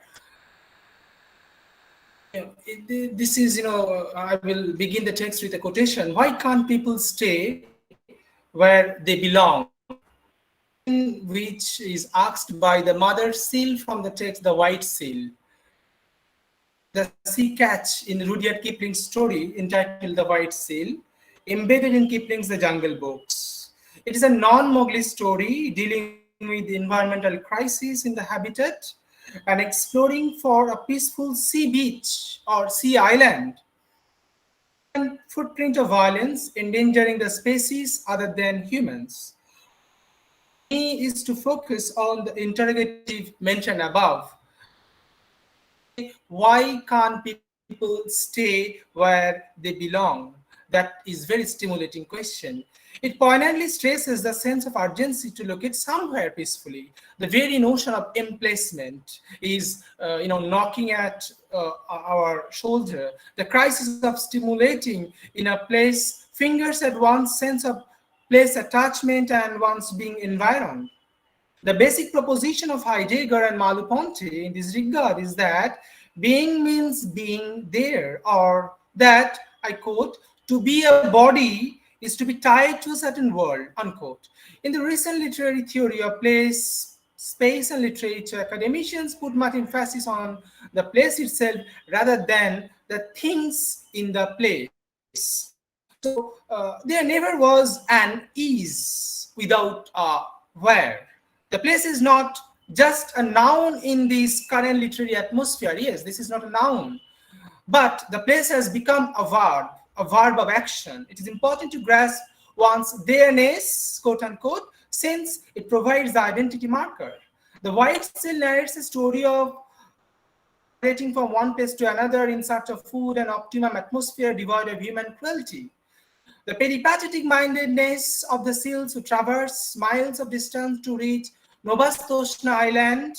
This is, I will begin the text with a quotation. Why can't people stay where they belong? Which is asked by the mother seal from the text, the white seal. The sea catch in Rudyard Kipling's story entitled The White Seal, embedded in Kipling's The Jungle Books. It is a non-Mowgli story dealing with the environmental crisis in the habitat and exploring for a peaceful sea beach or sea island and footprint of violence endangering the species other than humans. Is to focus on the interrogative mentioned above. Why can't people stay where they belong? That is very stimulating question. It poignantly stresses the sense of urgency to locate somewhere peacefully. The very notion of emplacement is, knocking at our shoulder. The crisis of stimulating in a place fingers at one's sense of place attachment and one's being environed. The basic proposition of Heidegger and Merleau-Ponty in this regard is that being means being there, or that, I quote, to be a body is to be tied to a certain world, unquote. In the recent literary theory of place, space and literature, academicians put much emphasis on the place itself rather than the things in the place. So there never was an is without a where. The place is not just a noun in this current literary atmosphere. Yes, this is not a noun. But the place has become a verb of action. It is important to grasp one's there-ness, quote unquote, since it provides the identity marker. The White Seal narrates a story of migrating from one place to another in search of food and optimum atmosphere devoid of human cruelty. The peripatetic mindedness of the seals who traverse miles of distance to reach Novastoshnaya Island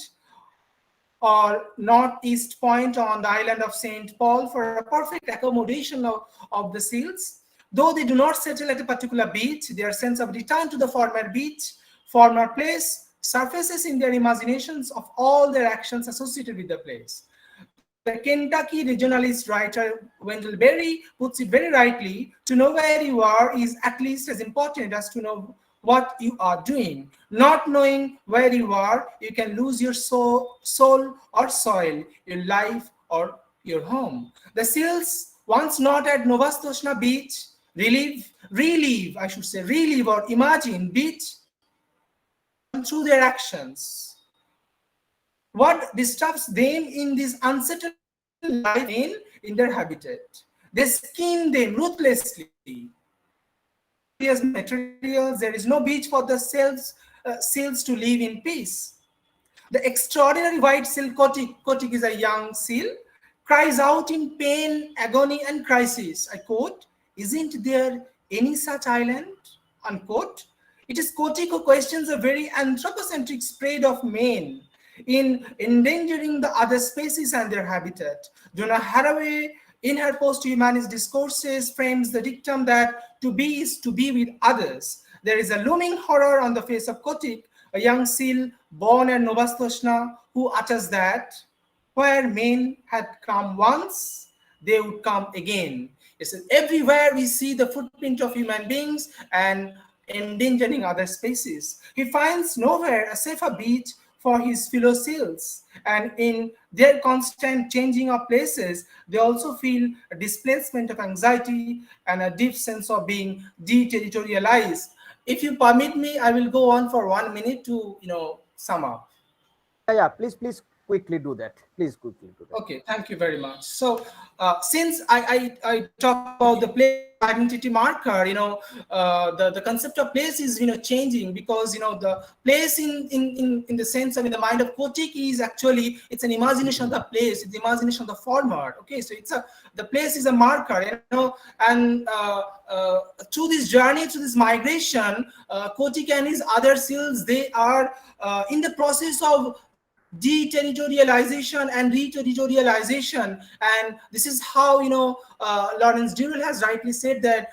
or northeast point on the island of St. Paul for a perfect accommodation of the seals. Though they do not settle at a particular beach, their sense of return to the former beach, former place, surfaces in their imaginations of all their actions associated with the place. The Kentucky regionalist writer Wendell Berry puts it very rightly, to know where you are is at least as important as to know what you are doing. Not knowing where you are, you can lose your soul or soil, your life or your home. The seals, once not at Novastoshnaya Beach, relive or imagine beach through their actions. What disturbs them in this unsettled life in their habitat? They skin them ruthlessly. Materials, there is no beach for the seals to live in peace. The extraordinary white seal Kotik is a young seal, cries out in pain, agony, and crisis. I quote, "Isn't there any such island?" Unquote. It is Kotik who questions a very anthropocentric spread of men in endangering the other species and their habitat. Donna Haraway, in her post-humanist discourses, frames the dictum that to be is to be with others. There is a looming horror on the face of Kotik, a young seal born in Novastoshnaya, who utters that where men had come once, they would come again. It says, everywhere we see the footprint of human beings and endangering other species. He finds nowhere a safer beach for his fellow seals. And in their constant changing of places, they also feel a displacement of anxiety and a deep sense of being deterritorialized. If you permit me, I will go on for 1 minute to sum up. Yeah, please quickly do that. Please quickly do that. Okay, thank you very much. So since I talk about the place identity marker, the concept of place is changing, because the place in the sense of in the mind of Kotik is actually it's an imagination of the place, it's the imagination of the format. Okay, so the place is a marker, and through this journey, through this migration, Kotik and his other seals, they are in the process of deterritorialization and reterritorialization. And this is how Lawrence Durrell has rightly said that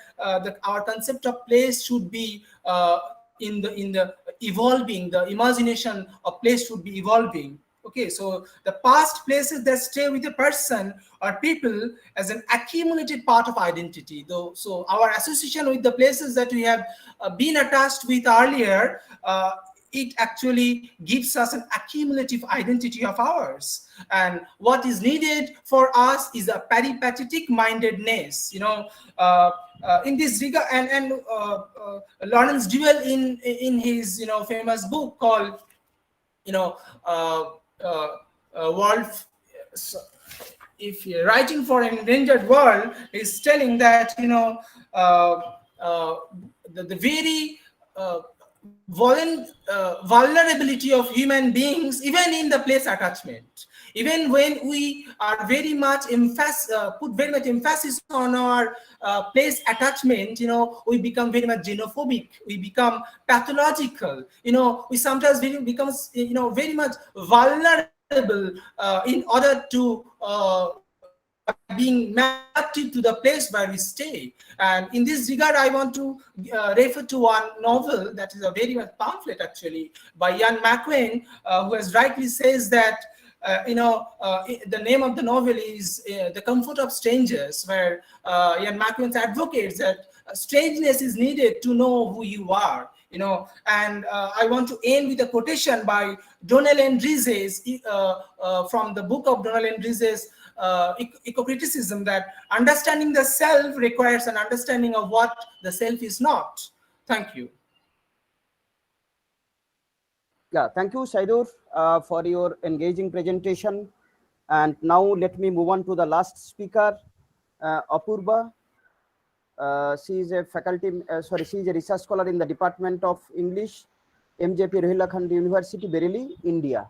our concept of place should be in the evolving, the imagination of place should be evolving. Okay, so the past places that stay with a person or people as an accumulated part of identity, though. So our association with the places that we have been attached with earlier, it actually gives us an accumulative identity of ours. And what is needed for us is a peripatetic mindedness, in this regard. And Lawrence Durrell in his famous book called world, if you're writing for an endangered world, is telling that the very vulnerability of human beings, even in the place attachment, even when we are very much put very much emphasis on our place attachment, we become very much xenophobic, we become pathological, we sometimes become very much vulnerable in order to being mapped to the place where we stay. And in this regard, I want to refer to one novel that is a very much pamphlet actually by Ian McEwan, who has rightly says that the name of the novel is The Comfort of Strangers, where Ian McEwan advocates that strangeness is needed to know who you are. And I want to end with a quotation by Donald Andrews from the book of Donald Andrews' eco-criticism, that understanding the self requires an understanding of what the self is not. Thank you. Yeah, thank you, Saidur, for your engaging presentation. And now let me move on to the last speaker, Apurva. She is a she is a research scholar in the Department of English, MJP Rohilkhand University, Bareilly, India.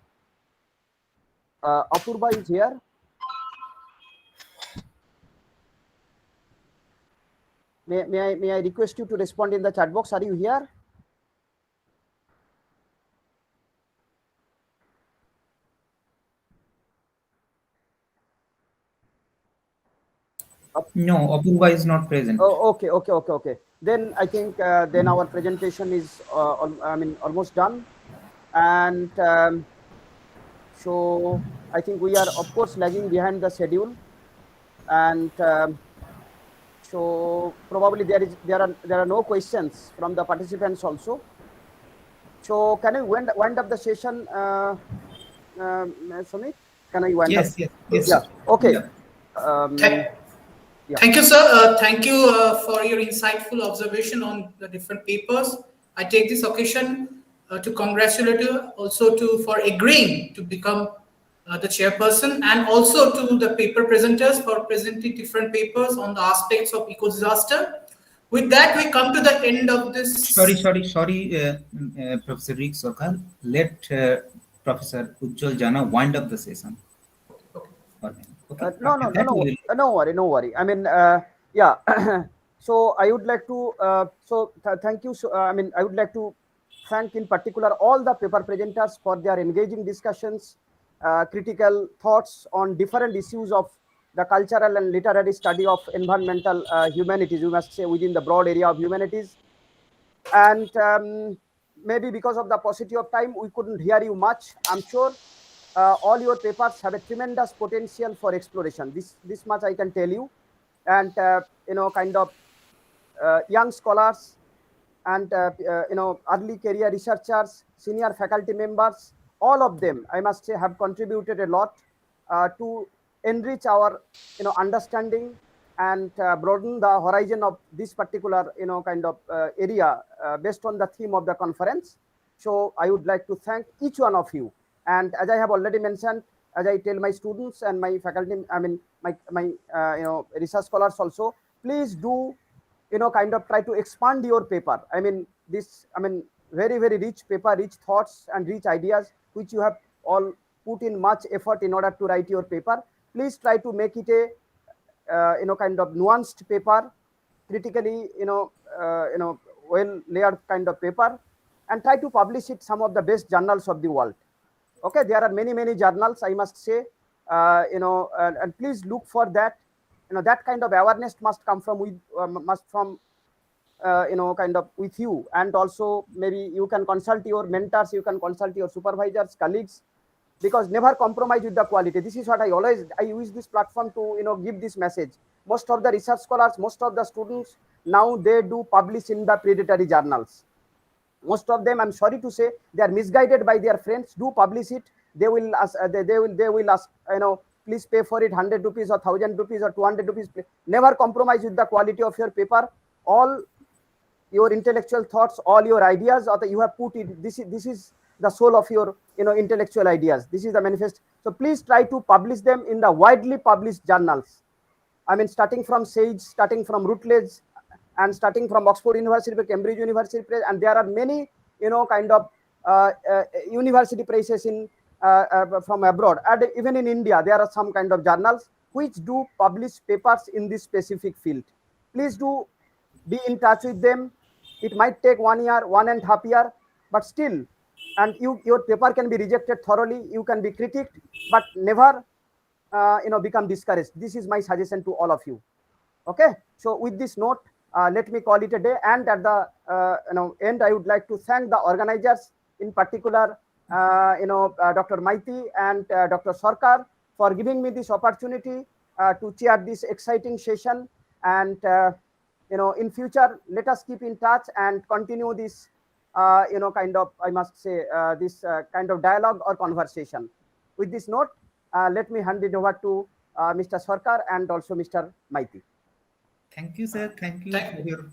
Apurva is here. May I request you to respond in the chat box? Are you here? No, Apurva is not present. Oh, okay. Then I think then our presentation is almost done. And so I think we are of course lagging behind the schedule. And so probably there are no questions from the participants also. So can I wind up the session, Sumit? Can I wind up? Yes. Yeah. Okay. Thank you, sir. Thank you for your insightful observation on the different papers. I take this occasion to congratulate you also for agreeing to become the chairperson, and also to the paper presenters for presenting different papers on the aspects of eco-disaster. With that, we come to the end of this. Sorry, Professor Rick Sokal. Let Professor Ujjwal Jana wind up the session. Okay. No worry. I mean, yeah. So I would like to. Thank you. I would like to thank in particular all the paper presenters for their engaging discussions, critical thoughts on different issues of the cultural and literary study of environmental humanities, you must say, within the broad area of humanities. And maybe because of the paucity of time, we couldn't hear you much. I'm sure all your papers have a tremendous potential for exploration. This much I can tell you. And kind of young scholars and early career researchers, senior faculty members, all of them, I must say, have contributed a lot to enrich our understanding and broaden the horizon of this particular kind of area based on the theme of the conference. So I would like to thank each one of you. And as I have already mentioned, as I tell my students and my faculty, I mean my research scholars also, please do kind of try to expand your paper. I mean very rich paper, rich thoughts and rich ideas which you have all put in much effort in order to write your paper. Please try to make it a kind of nuanced paper, critically well layered kind of paper, and try to publish it some of the best journals of the world. Okay, there are many journals, I must say, and please look for that. That kind of awareness must come from kind of with you, and also maybe you can consult your mentors, you can consult your supervisors, colleagues, because never compromise with the quality. This is what I use this platform to give this message. Most of the research scholars, most of the students now, they do publish in the predatory journals. Most of them, I'm sorry to say, they are misguided by their friends. Do publish it. They will ask, they will ask, please pay for it 100 rupees or 1000 rupees or 200 rupees. Never compromise with the quality of your paper. All your intellectual thoughts, all your ideas, or you have put it. This is the soul of your intellectual ideas. This is the manifest. So please try to publish them in the widely published journals. I mean, starting from Sage, starting from Routledge, and starting from Oxford University, Cambridge University Press, and there are many kind of university presses in from abroad, and even in India there are some kind of journals which do publish papers in this specific field. Please do be in touch with them. It might take 1 year, 1.5 years, but still, and your paper can be rejected thoroughly, you can be critiqued, but never become discouraged. This is my suggestion to all of you. Okay, so with this note, let me call it a day, and at the end, I would like to thank the organizers, in particular Dr. Maiti and Dr. Sarkar, for giving me this opportunity to chair this exciting session. And in future, let us keep in touch and continue this kind of, I must say, this kind of dialogue or conversation. With this note, let me hand it over to Mr. Sarkar and also Mr. Maiti. Thank you, sir. Thank you for your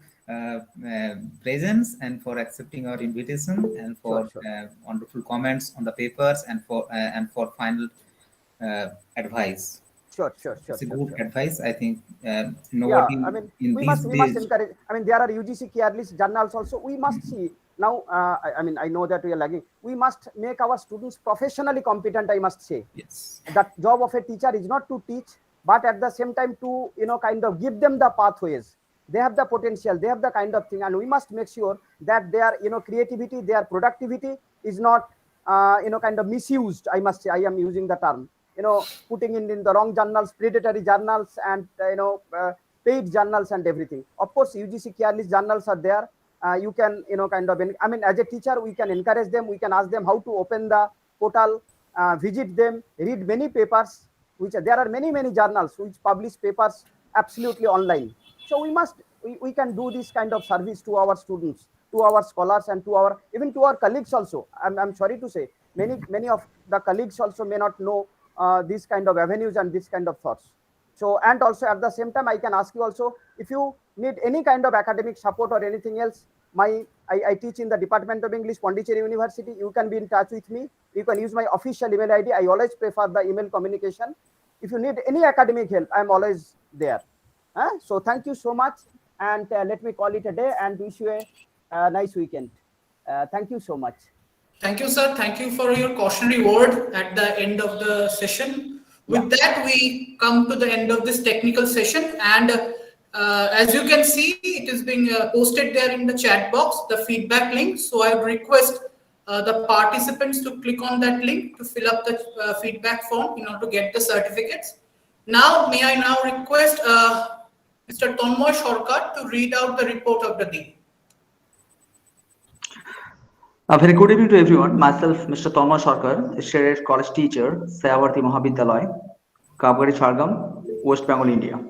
presence and for accepting our invitation, and for wonderful comments on the papers, and for final advice. Sure. It's a good advice. I think nobody in we these must days. encourage. I mean, there are UGC care list journals also. We must see now. I know that we are lagging. We must make our students professionally competent, I must say. Yes. That job of a teacher is not to teach, but at the same time to kind of give them the pathways. They have the potential, they have the kind of thing, and we must make sure that their creativity, their productivity is not kind of misused. I must say, I am using the term, putting in the wrong journals, predatory journals, and paid journals and everything. Of course, UGC care list journals are there. You can kind of, I mean, as a teacher, we can encourage them, we can ask them how to open the portal, visit them, read many papers, which there are many journals which publish papers absolutely online. So we can do this kind of service to our students, to our scholars, and even to our colleagues also. I'm sorry to say, many of the colleagues also may not know these kind of avenues and this kind of thoughts. So, and also at the same time, I can ask you also, if you need any kind of academic support or anything else, I teach in the Department of English, Pondicherry University. You can be in touch with me. You can use my official email ID. I always prefer the email communication. If you need any academic help, I'm always there. So thank you so much, and let me call it a day and wish you a nice weekend. Thank you so much. Thank you, sir. Thank you for your cautionary word at the end of the session. With that, we come to the end of this technical session, and as you can see, it is being posted there in the chat box, the feedback link. So I would request the participants to click on that link to fill up the feedback form in order to get the certificates. Now, may I now request Mr. Tanmoy Sarkar to read out the report of the day. A very good evening to everyone. Myself, Mr. Tanmoy Sarkar, a Shared College teacher, Seva Mahavidyalaya, Kapgari, Jhargram, West Bengal, India.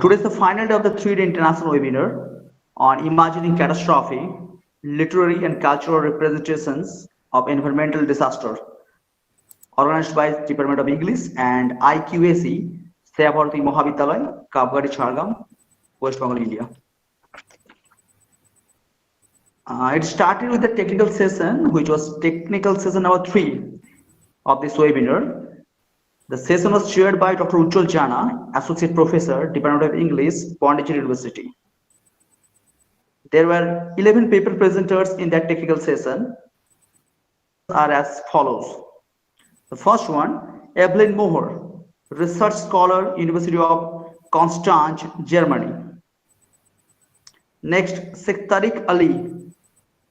Today is the final day of the 3-day international webinar on imagining catastrophe, literary and cultural representations of Environmental Disaster, organized by Department of English and IQAC, Seva, Bharati, Mahavidyalaya, Kapgari, Jhargram, West Bengal, India. It started with the technical session, which was technical session number 3 of this webinar. The session was chaired by Dr. Ujjwal Jana, Associate Professor, Department of English, Pondicherry University. There were 11 paper presenters in that technical session. Are as follows. The first one, Evelyn Mohr, research scholar, University of Constance, Germany. Next, Sheikh Tariq Ali,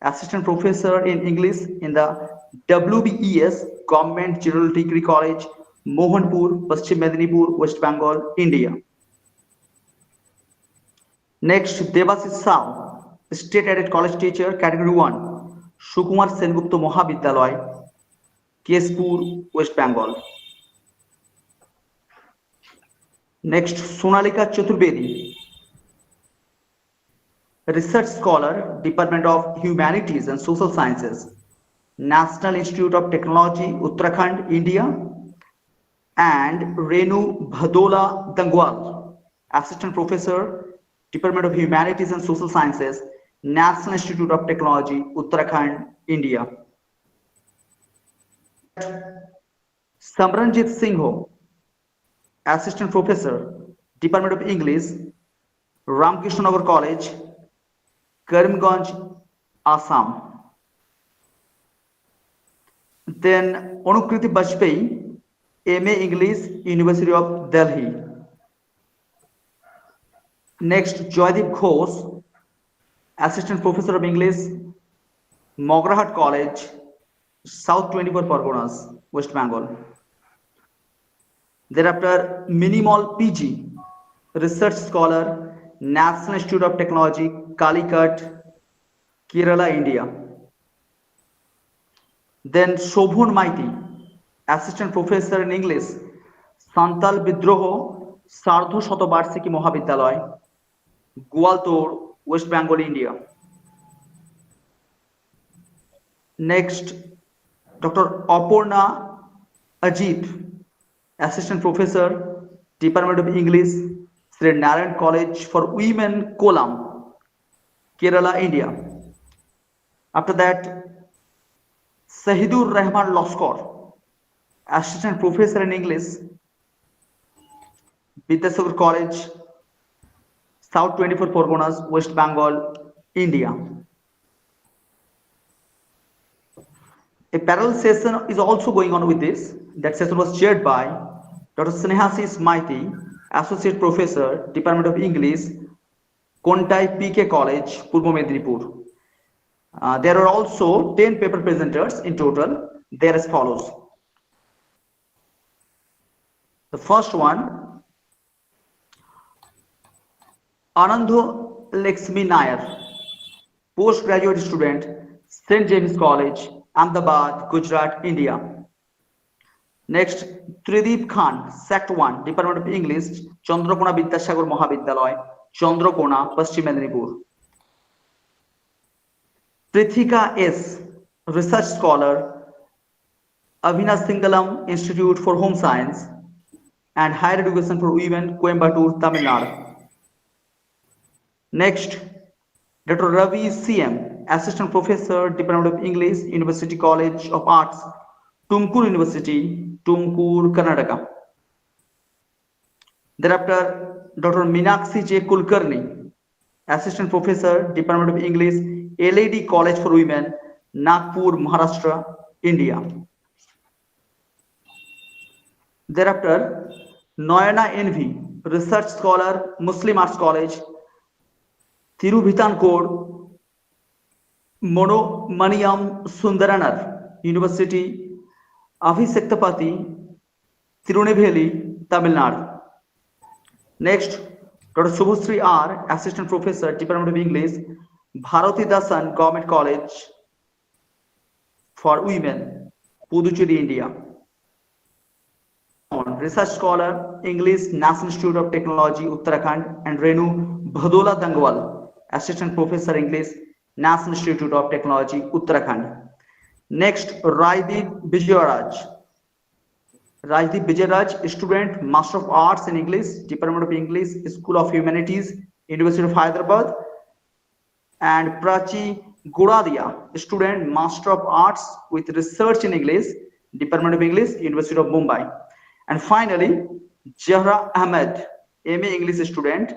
assistant professor in English in the WBES, Government General Degree College, Mohanpur, Paschim Medinipur, West Bengal, India. Next, Devasis Sao, state aided college teacher, category 1, Sukumar Sengupta Mahavidyalaya, Keshpur, West Bengal. Next, Sonalika Chaturvedi, research scholar, Department of Humanities and Social Sciences, National Institute of Technology, Uttarakhand, India. And Renu Bhadola Dangwal, assistant professor, Department of Humanities and Social Sciences, National Institute of Technology, Uttarakhand, India. Samranjit Singho, assistant professor, Department of English, Ramkrishnagar College, Karimganj, Assam. Then Anukriti Bajpayee, MA English, University of Delhi. Next, Joydeep Ghosh, assistant professor of English, Mograhat College, South 24 Parganas, West Bengal. Thereafter, Minimal PG, research scholar, National Institute of Technology, Calicut, Kerala, India. Then Shobhun Maiti, assistant professor in English, Santal Bidroho, Sardhu Shotobarsiki Mahavidyalaya, Gwaltor, West Bengal, India. Next, Dr. Aporna Ajit, assistant professor, Department of English, Sri Narayan College for Women, Kollam, Kerala, India. After that, Sahidur Rahman Loskor, assistant professor in English, Vidyasagar College, South 24 Parganas, West Bengal, India. A parallel session is also going on with this. That session was chaired by Dr. Snehasis Maiti, associate professor, Department of English, Kontai PK College, Purbo Medinipur. There are also 10 paper presenters in total. They are as follows. The first one, Anando Laxmi Nair, postgraduate student, St. James College, Ahmedabad, Gujarat, India. Next, Trideep Khan, Sect 1, Department of English, Chandrakona Vidyasagar Mahavidyalaya, Chandrakona, Paschim Medinipur. Prithika S, research scholar, Abhinav Singalam Institute for Home Science and Higher Education for Women, Coimbatore, Tamil Nadu. Next, Dr. Ravi CM, assistant professor, Department of English, University College of Arts, Tumkur University, Tumkur, Karnataka. Thereafter, Dr. Meenakshi J. Kulkarni, assistant professor, Department of English, LAD College for Women, Nagpur, Maharashtra, India. Thereafter, Noyana NV, research scholar, Muslim Arts College, Tirubhitankur, Monomaniam Sundaranar University, Abhisektapati, Tirunelveli, Tamil Nadu. Next, Dr. Subhasri R, assistant professor, Department of English, Bharati Dasan Government College for Women, Puducherry, India. Research scholar, English, National Institute of Technology, Uttarakhand, and Renu Bhadola Dangwal, assistant professor, English, National Institute of Technology, Uttarakhand. Next, Rajdeep Vijayaraj, student, Master of Arts in English, Department of English, School of Humanities, University of Hyderabad. And Prachi Guradia, student, Master of Arts with Research in English, Department of English, University of Mumbai. And finally, Jahra Ahmed, MA English student,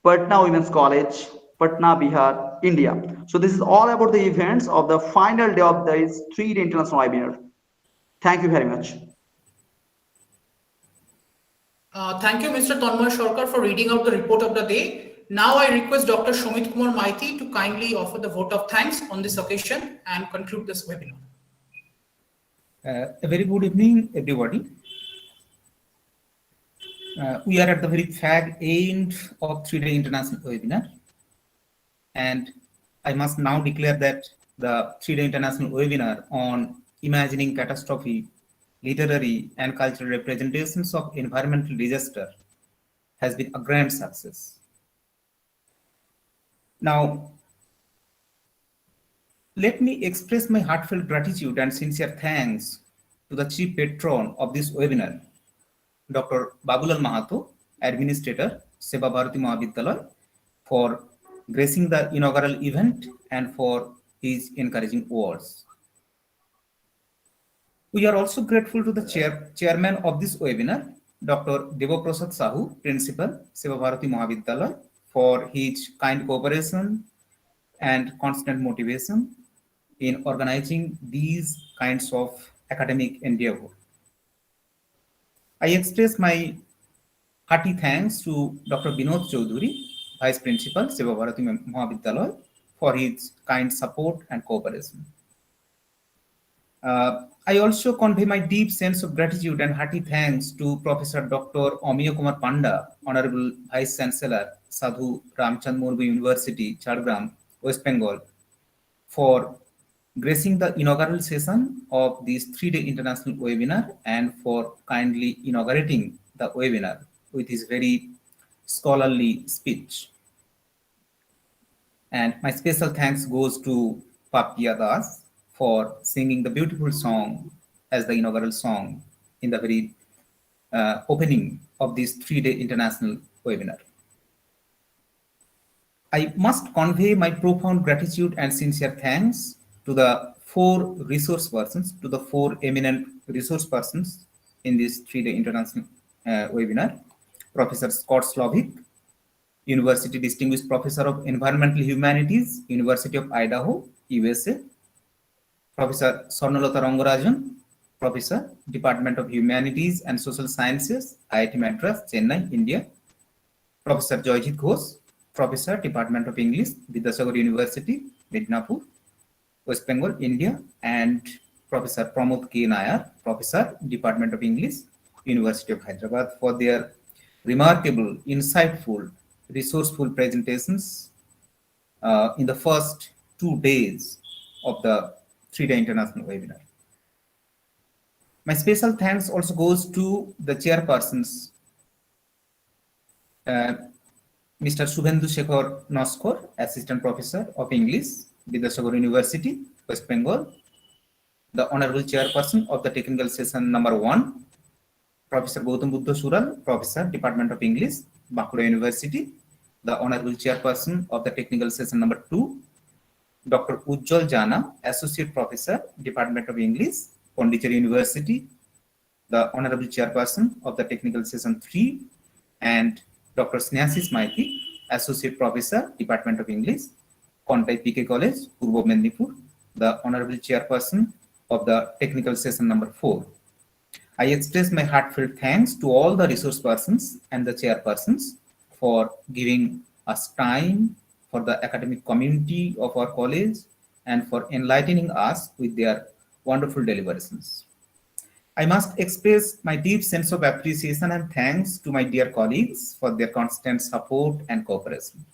Patna Women's College, Patna, Bihar, India. So this is all about the events of the final day of this 3-day international webinar. Thank you very much. Thank you, Mr. Tanmoy Sarkar, for reading out the report of the day. Now I request Dr. Shomit Kumar Maiti to kindly offer the vote of thanks on this occasion and conclude this webinar. A very good evening, everybody. We are at the very fag end of 3-day international webinar. And I must now declare that the 3-day international webinar on imagining catastrophe, literary and cultural representations of environmental disaster has been a grand success. Now, let me express my heartfelt gratitude and sincere thanks to the chief patron of this webinar, Dr. Babulal Mahato, Administrator, Seva Bharati Mahavidyalaya, for gracing the inaugural event and for his encouraging words. We are also grateful to the chairman of this webinar, Dr. Devaprasad Sahu, Principal, Seva Bharati Mahavidyalaya, for his kind cooperation and constant motivation in organizing these kinds of academic endeavor. I express my hearty thanks to Dr. Binod Chaudhuri, Vice Principal, Seva Bharati Mahavidyalaya, for his kind support and cooperation. I also convey my deep sense of gratitude and hearty thanks to Professor Dr. Amiya Kumar Panda, Honorable Vice Chancellor, Sadhu Ramchand Murmu University, Jhargram, West Bengal, for gracing the inaugural session of this 3-day international webinar and for kindly inaugurating the webinar with his very scholarly speech. And my special thanks goes to Papiya Das for singing the beautiful song as the inaugural song in the very opening of this 3-day international webinar. I must convey my profound gratitude and sincere thanks to the 4 resource persons, to the 4 eminent resource persons in this 3-day international webinar. Professor Scott Slovic, University Distinguished Professor of Environmental Humanities, University of Idaho, USA. Professor Swarnalata Rangarajan, Professor, Department of Humanities and Social Sciences, IIT Madras, Chennai, India. Professor Joyjit Ghosh, Professor, Department of English, Vidyasagar University, Midnapur, West Bengal, India. And Professor Pramod K. Nayar, Professor, Department of English, University of Hyderabad, for their remarkable, insightful, resourceful presentations in the first 2 days of the 3-day international webinar. My special thanks also goes to the chairpersons, Mr. Subhendu Shekhar Noskor, Assistant Professor of English, Vidyasagar University, West Bengal, the Honorable Chairperson of the Technical Session number 1, Professor Gautam Buddha Sural, Professor, Department of English, Bankura University, the Honorable Chairperson of the Technical Session number 2, Dr. Ujjwal Jana, Associate Professor, Department of English, Pondicherry University, the Honorable Chairperson of the Technical Session 3, and Dr. Snehasis Maiti, Associate Professor, Department of English, Kontai PK College, Purbo Mednipur, the Honorable Chairperson of the Technical Session number 4. I express my heartfelt thanks to all the resource persons and the chairpersons for giving us time, for the academic community of our college, and for enlightening us with their wonderful deliberations. I must express my deep sense of appreciation and thanks to my dear colleagues for their constant support and cooperation.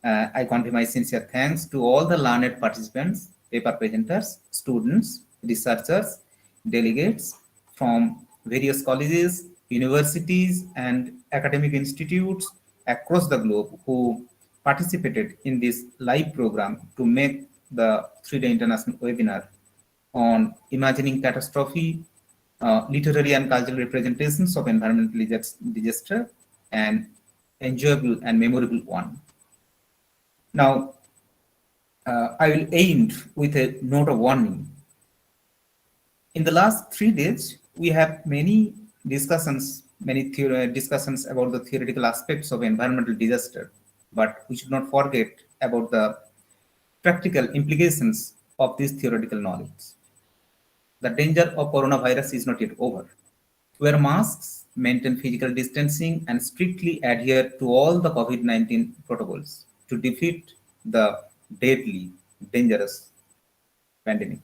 I convey my sincere thanks to all the learned participants, paper presenters, students, researchers, delegates from various colleges, universities, and academic institutes across the globe who participated in this live program to make the 3-day international webinar on imagining catastrophe, literary and cultural representations of environmental disaster, and enjoyable and memorable one. Now, I will end with a note of warning. In the last 3 days, we have many discussions about the theoretical aspects of environmental disaster, but we should not forget about the practical implications of this theoretical knowledge. The danger of coronavirus is not yet over. Wear masks, maintain physical distancing, and strictly adhere to all the COVID-19 protocols to defeat the deadly, dangerous pandemic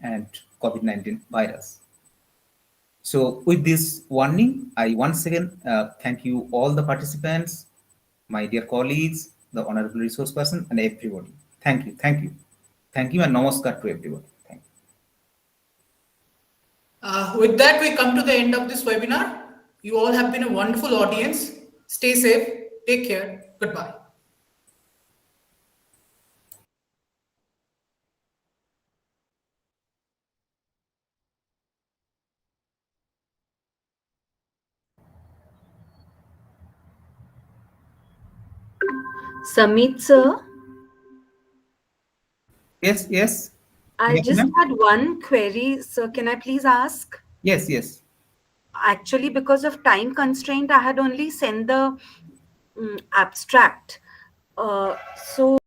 and COVID-19 virus. So with this warning, I once again thank you all the participants, my dear colleagues, the honorable resource person, and everybody. Thank you, thank you. Thank you, and namaskar to everybody. Thank you. With that, we come to the end of this webinar. You all have been a wonderful audience. Stay safe, take care, goodbye. Samit sir? Yes, yes. I Yes, just ma'am? had one query, sir. Can I please ask? Yes, yes. Actually, because of time constraint, I had only sent the abstract. So